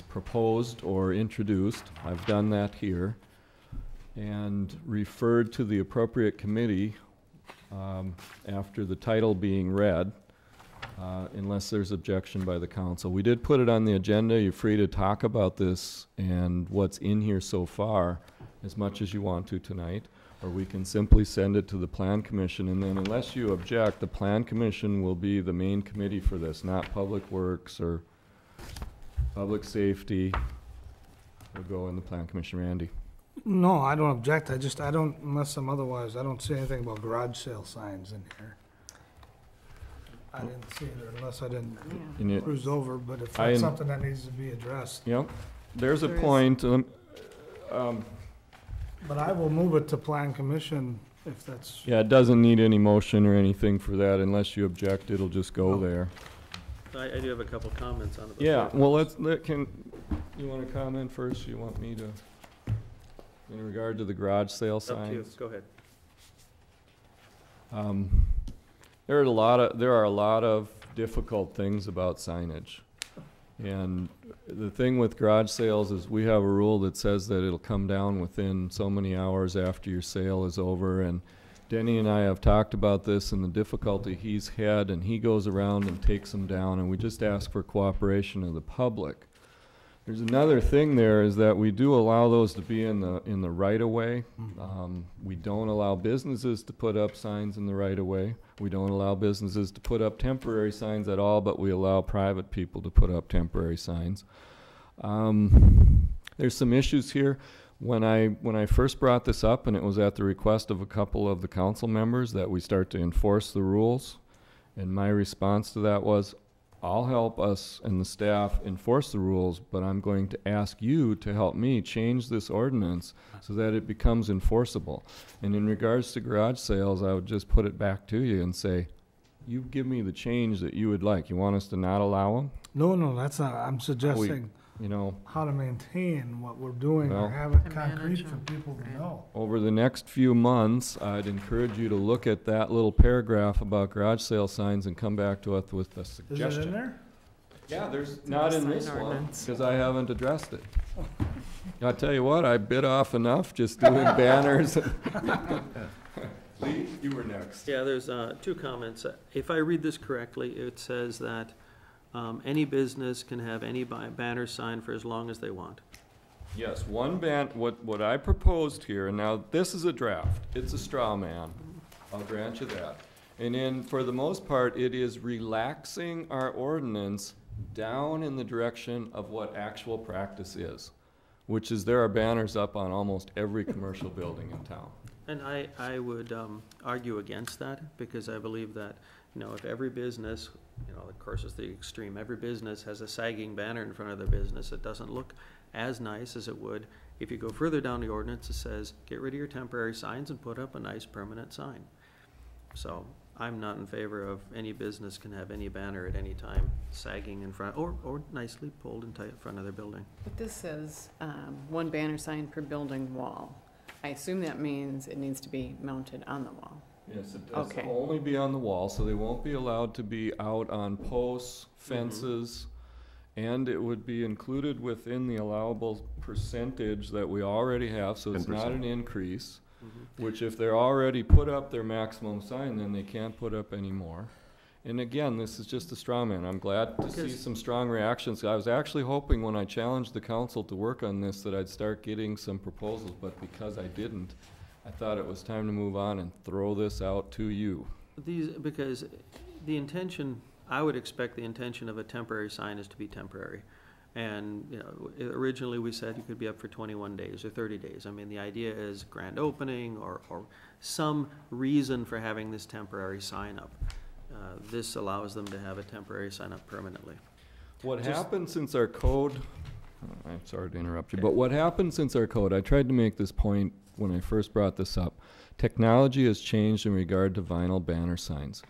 proposed or introduced. I've done that here. And referred to the appropriate committee after the title being read, unless there's objection by the council. We did put it on the agenda. You're free to talk about this and what's in here so far as much as you want to tonight. Or we can simply send it to the Plan Commission, and then unless you object, the Plan Commission will be the main committee for this, not Public Works or Public Safety. Will go in the Plan Commission. Randy? No, I don't object. I don't, unless I'm otherwise, I don't see anything about garage sale signs in here. I didn't see it, unless I didn't And it- cruise over, but if I- that's something that needs to be addressed. Yep, there's a There is- point. But I will move it to Plan Commission if that's, Yeah, it doesn't need any motion or anything for that. Unless you object, it'll just go there. I do have a couple comments on it. Yeah, well, you want to comment first? You want me to, in regard to the garage sale Up to you, signs? go ahead. There are a lot of difficult things about signage. And the thing with garage sales is we have a rule that says that it'll come down within so many hours after your sale is over. And Denny and I have talked about this and the difficulty he's had, and he goes around and takes them down, and we just ask for cooperation of the public. There's another thing there is that we do allow those to be in the right-of-way. We don't allow businesses to put up signs in the right-of-way. We don't allow businesses to put up temporary signs at all, but we allow private people to put up temporary signs. There's some issues here. When I first brought this up, and it was at the request of a couple of the council members that we start to enforce the rules, and my response to that was, I'll help us and the staff enforce the rules, but I'm going to ask you to help me change this ordinance so that it becomes enforceable. And in regards to garage sales, I would just put it back to you and say, you give me the change that you would like. You want us to not allow them? No, that's not, I'm suggesting You know, how to maintain what we're doing or Well- have it And concrete manage for them. people to know. over the next few months, I'd encourage you to look at that little paragraph about garage sale signs and come back to us with a Is it suggestion. in there? Yeah, there's in not the in sign this one, ordinance. because I haven't addressed it. I'll tell you what, I bit off enough just doing banners. Lee, you were next. Yeah, there's two comments. If I read this correctly, it says that any business can have any banner sign for as long as they want. Yes, what I proposed here, and now this is a draft, it's a straw man, I'll grant you that. And then, for the most part, it is relaxing our ordinance down in the direction of what actual practice is, which is there are banners up on almost every commercial building in town. And I would argue against that, because I believe that, if every business, of course it's the extreme, every business has a sagging banner in front of their business, it doesn't look as nice as it would if you go further down the ordinance. It says, get rid of your temporary signs and put up a nice permanent sign. So I'm not in favor of any business can have any banner at any time sagging in front, or nicely pulled in tight in front of their building. But this says, one banner sign per building wall. I assume that means it needs to be mounted on the wall. Yes, it does Okay. only be on the wall, so they won't be allowed to be out on posts, fences, and it would be included within the allowable percentage that we already have, so it's not 10%. an increase. Which if they're already put up their maximum sign, then they can't put up any more. And again, this is just a straw man. I'm glad to see some strong reactions. I was actually hoping when I challenged the council to work on this that I'd start getting some proposals, but because I didn't, I thought it was time to move on and throw this out to you. Because the intention, I would expect the intention of a temporary sign is to be temporary. And, originally we said you could be up for 21 days or 30 days. I mean, the idea is grand opening or some reason for having this temporary sign up. This allows them to have a temporary sign up permanently. What happened since our code, I'm sorry to interrupt you, but what happened since our code, I tried to make this point when I first brought this up. Technology has changed in regard to vinyl banner signs.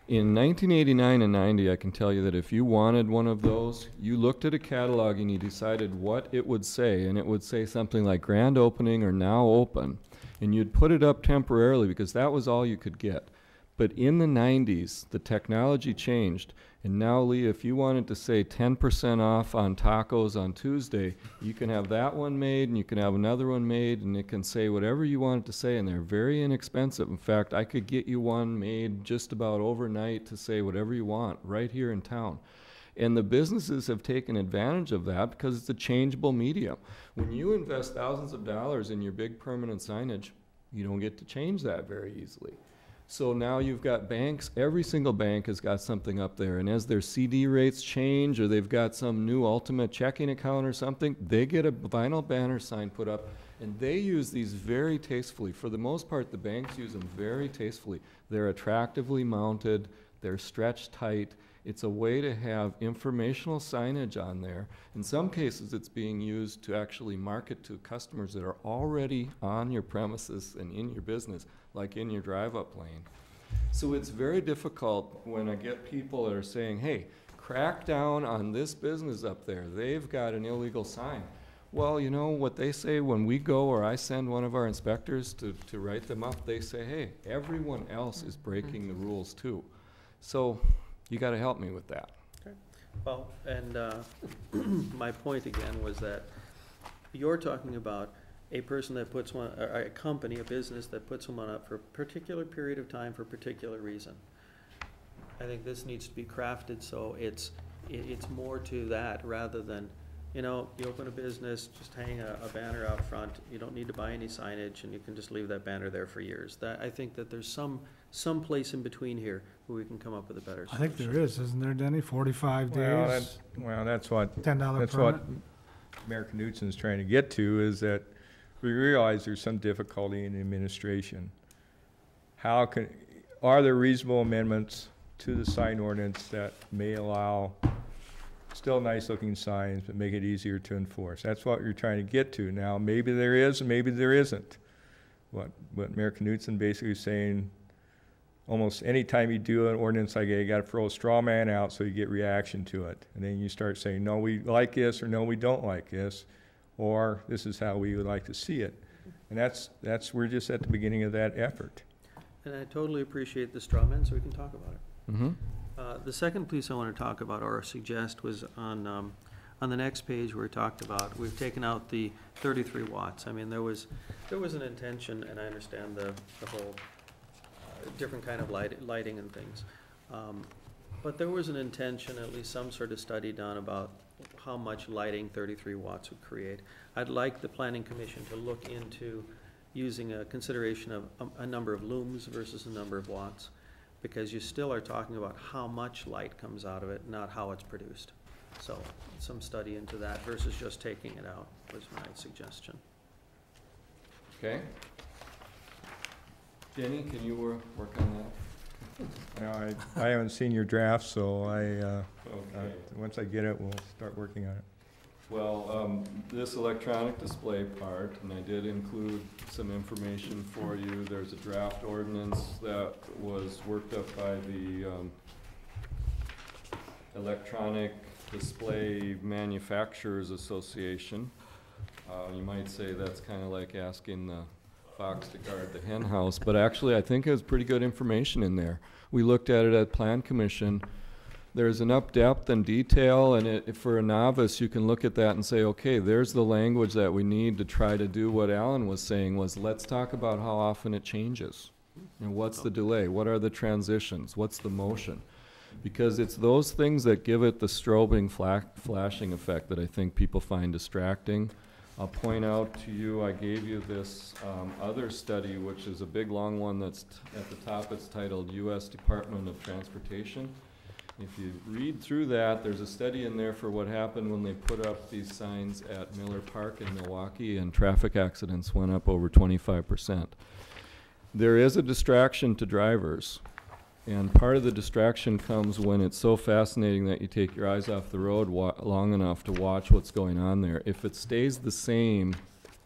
In 1989 and 90, I can tell you that if you wanted one of those, you looked at a catalog and you decided what it would say, and it would say something like grand opening or now open, and you'd put it up temporarily because that was all you could get. But in the 90s, the technology changed, and now, Lee, if you wanted to say 10% off on tacos on Tuesday, you can have that one made, and you can have another one made, and it can say whatever you want it to say, and they're very inexpensive. In fact, I could get you one made just about overnight to say whatever you want right here in town. And the businesses have taken advantage of that because it's a changeable medium. When you invest thousands of dollars in your big permanent signage, you don't get to change that very easily. So now you've got banks, every single bank has got something up there, and as their CD rates change or they've got some new ultimate checking account or something, they get a vinyl banner sign put up, and they use these very tastefully. For the most part, the banks use them very tastefully. They're attractively mounted, they're stretched tight. It's a way to have informational signage on there. In some cases, it's being used to actually market to customers that are already on your premises and in your business, like in your drive-up lane. So it's very difficult when I get people that are saying, hey, crack down on this business up there. They've got an illegal sign. Well, you know what they say when we go, or I send one of our inspectors to write them up, they say, hey, everyone else is breaking the rules too. So you got to help me with that. Okay. Well, and my point again was that you're talking about a person that puts one, or a company, a business that puts one up for a particular period of time for a particular reason. I think this needs to be crafted so it's more to that rather than You know, you open a business, just hang a banner out front, you don't need to buy any signage, and you can just leave that banner there for years. That, I think that there's some place in between here where we can come up with a better I solution. think there is, isn't there, Denny? 45 days, That's what, $10 that's permit? what Mayor Knutson's trying to get to, is that we realize there's some difficulty in the administration. Are there reasonable amendments to the sign ordinance that may allow still nice-looking signs, but make it easier to enforce? That's what you're trying to get to. Now, maybe there is, and maybe there isn't. What Mayor Knutson basically is saying, almost any time you do an ordinance like that, you gotta throw a straw man out so you get reaction to it. And then you start saying, no, we like this, or no, we don't like this, or this is how we would like to see it. And we're just at the beginning of that effort. And I totally appreciate the straw man, so we can talk about it. Mm-hmm. The second piece I want to talk about or suggest was on the next page where we talked about, we've taken out the 33 watts. I mean, there was an intention, and I understand the whole different kind of lighting and things. But there was an intention, at least some sort of study done about how much lighting 33 watts would create. I'd like the Planning Commission to look into using a consideration of a number of looms versus a number of watts, because you still are talking about how much light comes out of it, not how it's produced. So some study into that versus just taking it out was my suggestion. Okay. Jenny, can you work on that? Now, I haven't seen your draft, so Okay. once I get it, we'll start working on it. Well, this electronic display part, and I did include some information for you. There's a draft ordinance that was worked up by the Electronic Display Manufacturers Association. You might say that's kind of like asking the fox to guard the hen house, but actually I think there's pretty good information in there. We looked at it at Plan Commission. There's enough depth and detail, and for a novice, you can look at that and say, okay, there's the language that we need to try to do what Alan was saying, was let's talk about how often it changes. And what's the delay? What are the transitions? What's the motion? Because it's those things that give it the strobing flashing effect that I think people find distracting. I'll point out to you, I gave you this other study, which is a big long one that's at the top. It's titled U.S. Department of Transportation. If you read through that, there's a study in there for what happened when they put up these signs at Miller Park in Milwaukee, and traffic accidents went up over 25%. There is a distraction to drivers, and part of the distraction comes when it's so fascinating that you take your eyes off the road long enough to watch what's going on there. If it stays the same,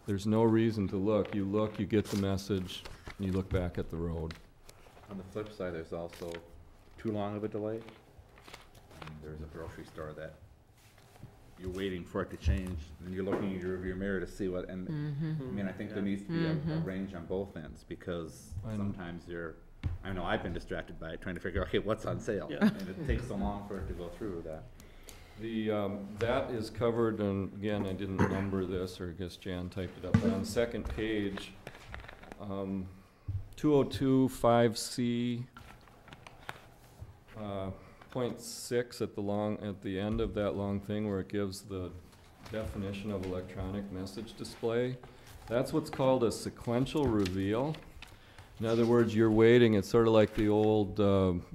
there's no reason to look. You look, you get the message, and you look back at the road. On the flip side, there's also too long of a delay. There's a grocery store that you're waiting for it to change, and you're looking in your rearview mirror to see what, and I mean, I think there needs to be a range on both ends, because sometimes I know I've been distracted by it, trying to figure out, okay, what's on sale? Yeah. And it takes so long for it to go through that. That is covered, and again, I didn't number this, or I guess Jan typed it up, but on the second page, 2025C, .6 at the end of that long thing where it gives the definition of electronic message display. That's what's called a sequential reveal. In other words, you're waiting. It's sort of like the old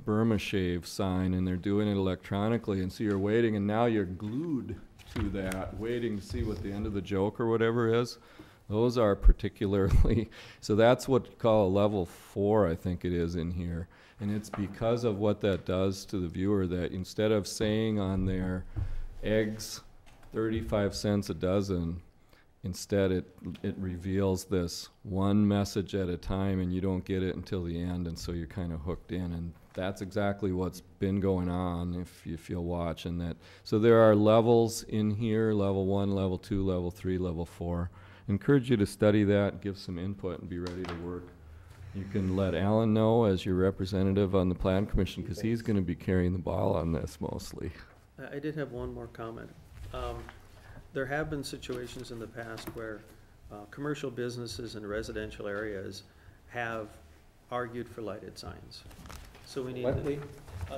Burma shave sign, and they're doing it electronically, and so you're waiting, and now you're glued to that, waiting to see what the end of the joke or whatever is. Those are particularly, so that's what you call a level 4, I think it is in here. And it's because of what that does to the viewer, that instead of saying on there, eggs, 35 cents a dozen, instead it reveals this one message at a time, and you don't get it until the end, and so you're kind of hooked in. And that's exactly what's been going on if you'll watch. And that, so there are levels in here, level 1, level 2, level 3, level 4. Encourage you to study that, give some input, and be ready to work. You can let Alan know as your representative on the Plan Commission, because he's going to be carrying the ball on this mostly. I did have one more comment. There have been situations in the past where commercial businesses in residential areas have argued for lighted signs. So we need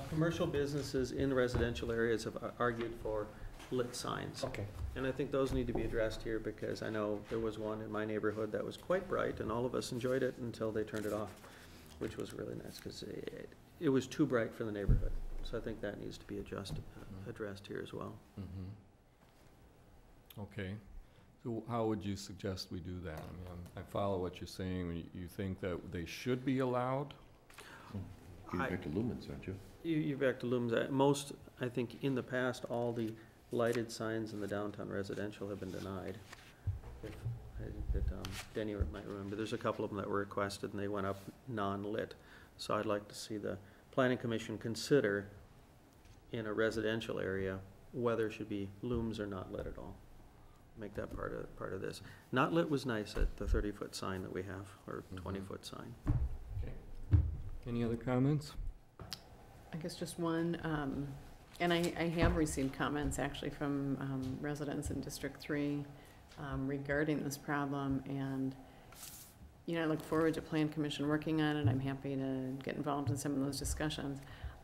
commercial businesses in residential areas have argued for lit signs. Okay. And I think those need to be addressed here, because I know there was one in my neighborhood that was quite bright, and all of us enjoyed it until they turned it off, which was really nice, because it was too bright for the neighborhood. So I think that needs to be addressed here as well. Okay. So how would you suggest we do that? I mean, I follow what you're saying. You think that they should be allowed? You're back to lumens, aren't you? You're back to lumens. Most, I think, in the past, all the lighted signs in the downtown residential have been denied. I think that Denny might remember, there's a couple of them that were requested and they went up non-lit. So I'd like to see the Planning Commission consider in a residential area whether it should be looms or not lit at all. Make that part of this. Not lit was nice at the 30-foot sign that we have, or 20-foot sign. Okay. Any other comments? I guess just one, and I have received comments actually from residents in District 3 regarding this problem, and I look forward to Plan Commission working on it. I'm happy to get involved in some of those discussions.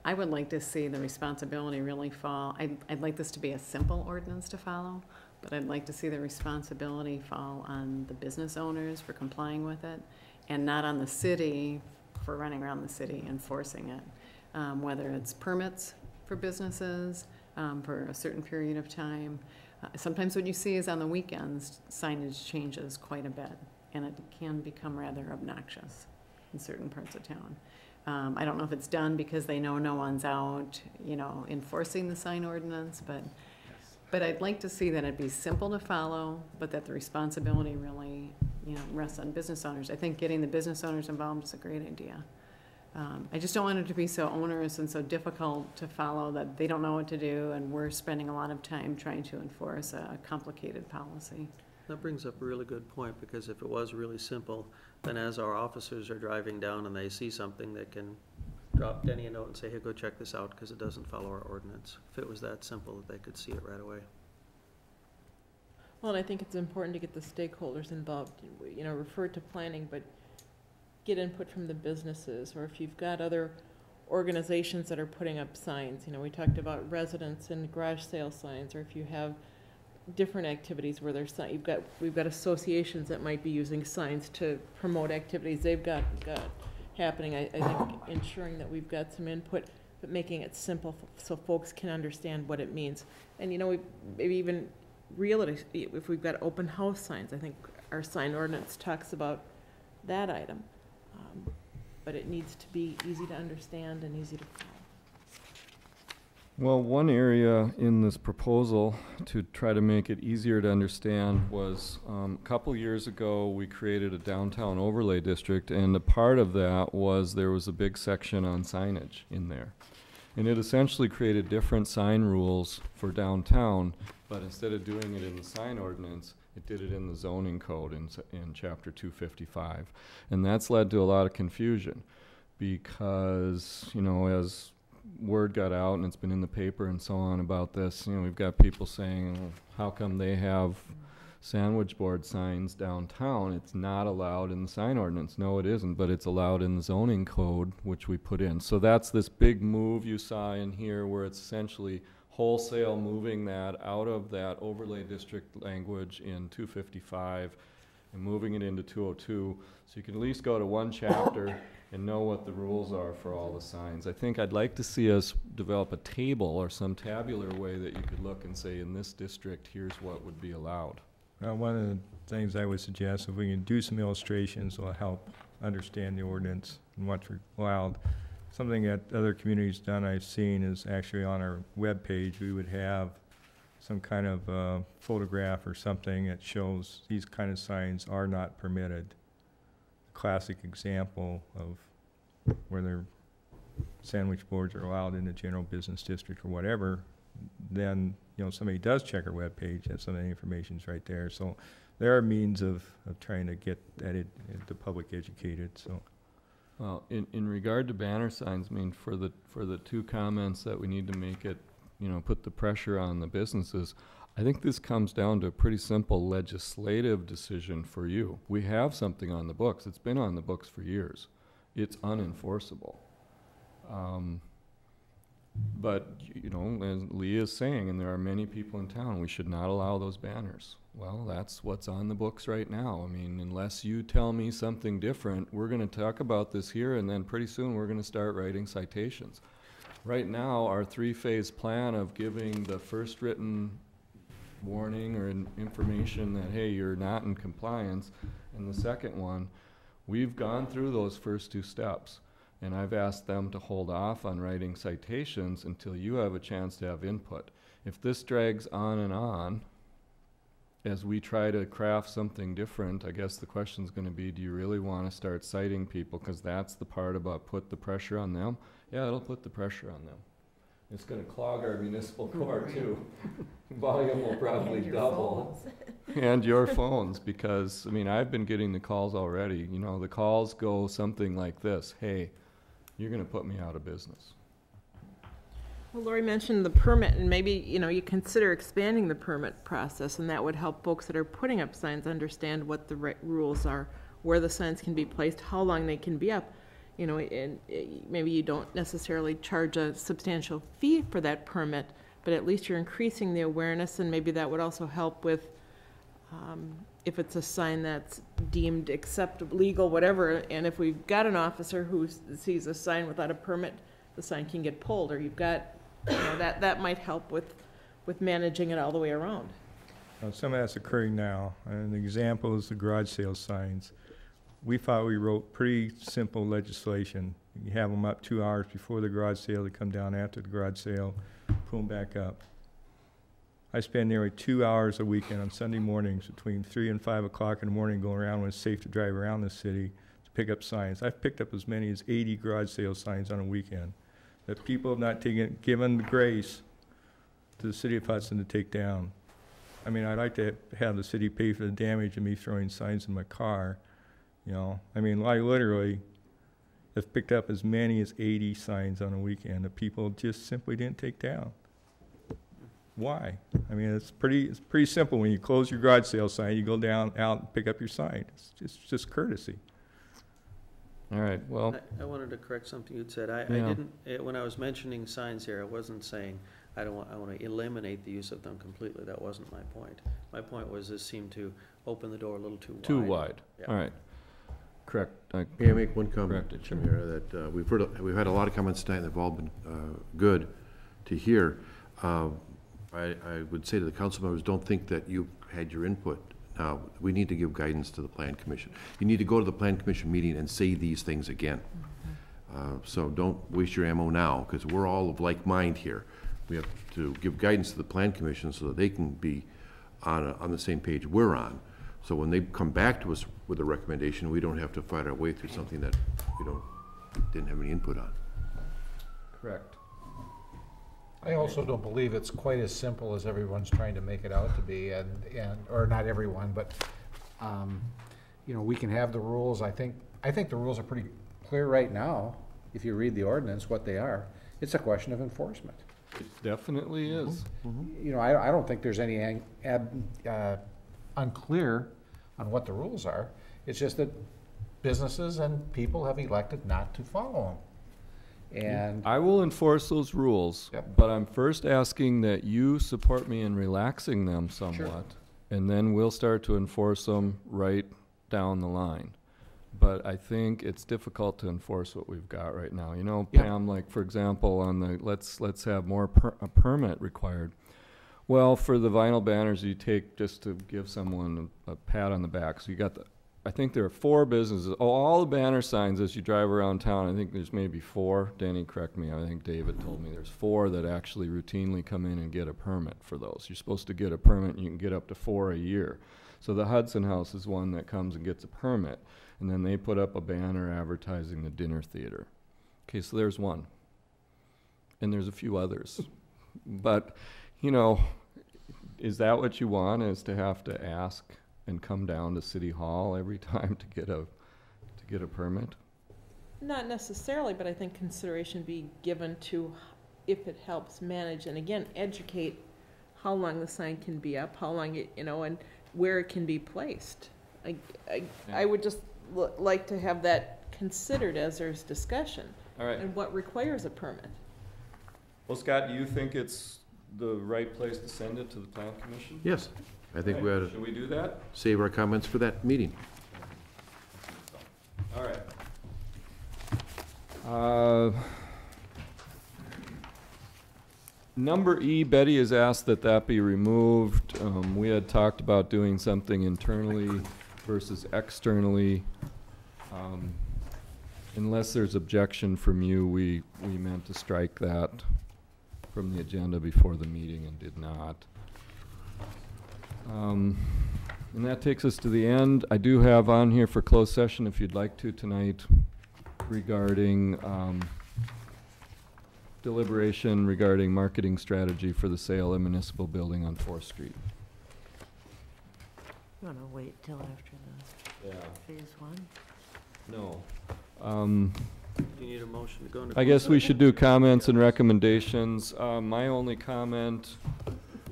I would like to see the responsibility really fall. I'd like this to be a simple ordinance to follow, but I'd like to see the responsibility fall on the business owners for complying with it, and not on the city for running around the city enforcing it. Whether it's permits for businesses for a certain period of time. Sometimes what you see is on the weekends, signage changes quite a bit, and it can become rather obnoxious in certain parts of town. I don't know if it's done because they know no one's out, enforcing the sign ordinance, but I'd like to see that it be simple to follow, but that the responsibility really, rests on business owners. I think getting the business owners involved is a great idea. I just don't want it to be so onerous and so difficult to follow that they don't know what to do, and we're spending a lot of time trying to enforce a complicated policy. That brings up a really good point, because if it was really simple, then as our officers are driving down and they see something, they can drop Denny a note and say, hey, go check this out, because it doesn't follow our ordinance. If it was that simple, that they could see it right away. Well, and I think it's important to get the stakeholders involved, refer to planning, but get input from the businesses, or if you've got other organizations that are putting up signs. We talked about residents and garage sale signs, or if you have different activities where there's we've got associations that might be using signs to promote activities they've got happening. I think ensuring that we've got some input, but making it simple so folks can understand what it means. And we maybe even if we've got open house signs, I think our sign ordinance talks about that item. But it needs to be easy to understand and easy to follow. Well, one area in this proposal to try to make it easier to understand was a couple years ago we created a downtown overlay district, and a part of that was there was a big section on signage in there. And it essentially created different sign rules for downtown, but instead of doing it in the sign ordinance, it did it in the zoning code in chapter 255. And that's led to a lot of confusion because, as word got out and it's been in the paper and so on about this, we've got people saying, well, how come they have sandwich board signs downtown? It's not allowed in the sign ordinance. No, it isn't, but it's allowed in the zoning code, which we put in. So that's this big move you saw in here where it's essentially wholesale moving that out of that overlay district language in 255 and moving it into 202, so you can at least go to one chapter and know what the rules are for all the signs. I think I'd like to see us develop a table or some tabular way that you could look and say, in this district, here's what would be allowed. One of the things I would suggest, if we can do some illustrations, will help understand the ordinance and what's allowed. Something that other communities done I've seen is actually on our webpage, we would have some kind of photograph or something that shows these kind of signs are not permitted. Classic example of whether sandwich boards are allowed in the general business district or whatever, then somebody does check our webpage and some of the information's right there. So there are means of trying to get that the public educated. So. Well, in regard to banner signs, for the two comments that we need to make it, put the pressure on the businesses, I think this comes down to a pretty simple legislative decision for you. We have something on the books. It's been on the books for years. It's unenforceable. But, you know, as Lee is saying, and there are many people in town, we should not allow those banners. Well, that's what's on the books right now. I mean, unless you tell me something different, we're gonna talk about this here, and then pretty soon we're gonna start writing citations. Right now, our three-phase plan of giving the first written warning or information that, hey, you're not in compliance, and the second one, we've gone through those first two steps. And I've asked them to hold off on writing citations until you have a chance to have input. If this drags on, as we try to craft something different, I guess the question's gonna be, do you really wanna start citing people? Cause that's the part about put the pressure on them. Yeah, it'll put the pressure on them. It's gonna clog our municipal court too. Volume will probably double. And your phones, because, I mean, I've been getting the calls already. You know, the calls go something like this: hey, you're gonna put me out of business. Well, Lori mentioned the permit, and maybe, you know, you consider expanding the permit process, and that would help folks that are putting up signs understand what the right rules are, where the signs can be placed, how long they can be up. You know, and maybe you don't necessarily charge a substantial fee for that permit, but at least you're increasing the awareness, and maybe that would also help with if it's a sign that's deemed acceptable, legal, whatever, and if we've got an officer who sees a sign without a permit, the sign can get pulled, or you've got, you know, that might help with managing it all the way around. Some of that's occurring now. An example is the garage sale signs. We thought we wrote pretty simple legislation. You have them up 2 hours before the garage sale, they come down after the garage sale, pull them back up. I spend nearly 2 hours a weekend on Sunday mornings between 3 and 5 o'clock in the morning going around when it's safe to drive around the city to pick up signs. I've picked up as many as 80 garage sale signs on a weekend that people have not given the grace to the city of Hudson to take down. I mean, I'd like to have the city pay for the damage of me throwing signs in my car, you know. I mean, I literally have picked up as many as 80 signs on a weekend that people just simply didn't take down. Why? I mean, it's pretty simple. When you close your garage sale sign, you go down, out, and pick up your sign. It's just courtesy. All right, well. I wanted to correct something you'd said. I Yeah. didn't, when I was mentioning signs here, I wasn't saying I want to eliminate the use of them completely. That wasn't my point. My point was this seemed to open the door a little too wide. Too wide. Yeah. All right. Correct. May I make one comment, Correct, sure. Mayor, that we've had a lot of comments tonight that have all been good to hear. I would say to the council members, don't think that you had your input. Now, we need to give guidance to the Plan Commission. You need to go to the Plan Commission meeting and say these things again. So don't waste your ammo now, because we're all of like mind here. We have to give guidance to the Plan Commission so that they can be on the same page we're on. So when they come back to us with a recommendation, we don't have to fight our way through something that we didn't have any input on. Correct. I also don't believe it's quite as simple as everyone's trying to make it out to be, or not everyone, but, you know, we can have the rules. I think the rules are pretty clear right now. If you read the ordinance, what they are, it's a question of enforcement. It definitely is. You know, I don't think there's any unclear on what the rules are. It's just that businesses and people have elected not to follow them. And I will enforce those rules, Yep. but I'm first asking that you support me in relaxing them somewhat, and then we'll start to enforce them right down the line. But I think it's difficult to enforce what we've got right now. You know, Yep. Pam, like, for example, on the, let's have more a permit required. Well, for the vinyl banners you take, just to give someone a pat on the back, so you got I think there are 4 businesses. Oh, all the banner signs as you drive around town, I think there's maybe 4. Danny, correct me, I think David told me there's 4 that actually routinely come in and get a permit for those. You're supposed to get a permit and you can get up to 4 a year. So the Hudson House is one that comes and gets a permit, and then they put up a banner advertising the dinner theater. Okay, so there's one. And there's a few others. But, you know, is that what you want, is to have to ask and come down to City Hall every time to get a permit? Not necessarily, but I think consideration be given to if it helps manage, and again, educate how long the sign can be up, how long it, you know, and where it can be placed. I would just like to have that considered as there's discussion. All right. And what requires a permit. Well, Scott, do you think it's the right place to send it to the plan commission? Yes, I think we ought to Should we do that? save our comments for that meeting. All right. Number E, Betty has asked that that be removed. We had talked about doing something internally versus externally. Unless there's objection from you, we meant to strike that from the agenda before the meeting and did not. And that takes us to the end. I do have on here for closed session, if you'd like to tonight, regarding deliberation regarding marketing strategy for the sale of municipal building on 4th Street. You want to wait till after the phase 1? No. You need a motion to go into. I guess we should do comments and recommendations. My only comment,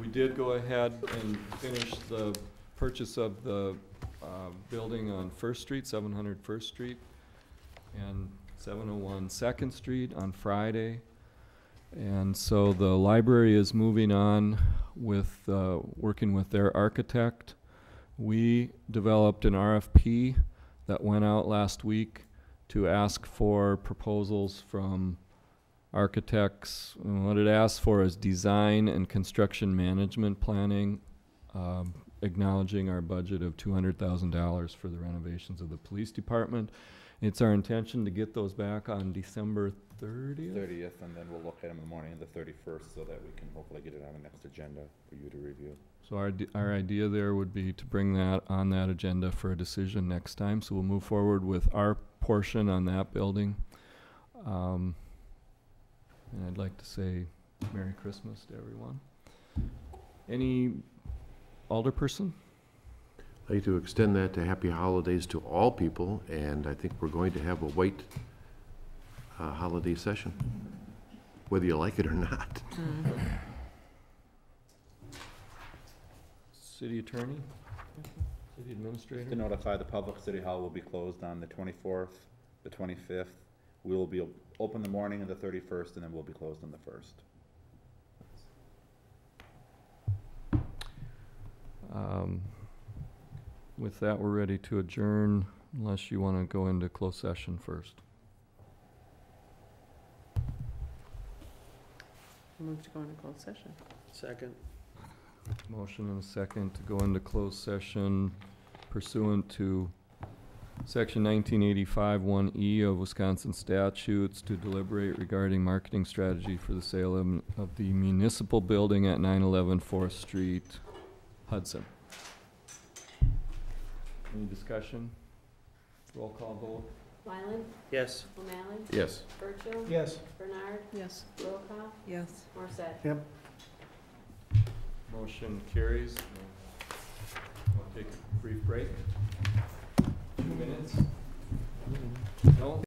we did go ahead and finish the purchase of the building on 1st Street, 700 1st Street, and 701 2nd Street on Friday. And so the library is moving on with working with their architect. We developed an RFP that went out last week to ask for proposals from architects. And what it asks for is design and construction management planning, acknowledging our budget of $200,000 for the renovations of the police department. It's our intention to get those back on December 30th. 30th, and then we'll look at them in the morning of the 31st, so that we can hopefully get it on the next agenda for you to review. So our idea there would be to bring that on that agenda for a decision next time. So we'll move forward with our portion on that building. And I'd like to say Merry Christmas to everyone. Any alderperson? I'd like to extend that to happy holidays to all people, and I think we're going to have a white holiday session, whether you like it or not. City attorney? City administrator? To notify the public, City Hall will be closed on the 24th, the 25th. We will be open the morning of the 31st, and then we'll be closed on the 1st. With that, we're ready to adjourn, unless you want to go into closed session first. Move to go into closed session. Second. Motion and a second to go into closed session pursuant to Section 1985 1E of Wisconsin statutes to deliberate regarding marketing strategy for the sale of the municipal building at 911 4th Street, Hudson. Any discussion? Roll call vote. Wyland? Yes. O'Malley? Yes. Burchill? Yes. Bernard? Yes. Rokoff? Yes. Morset? Yep. Motion carries. We'll take a brief break. 2 minutes. No?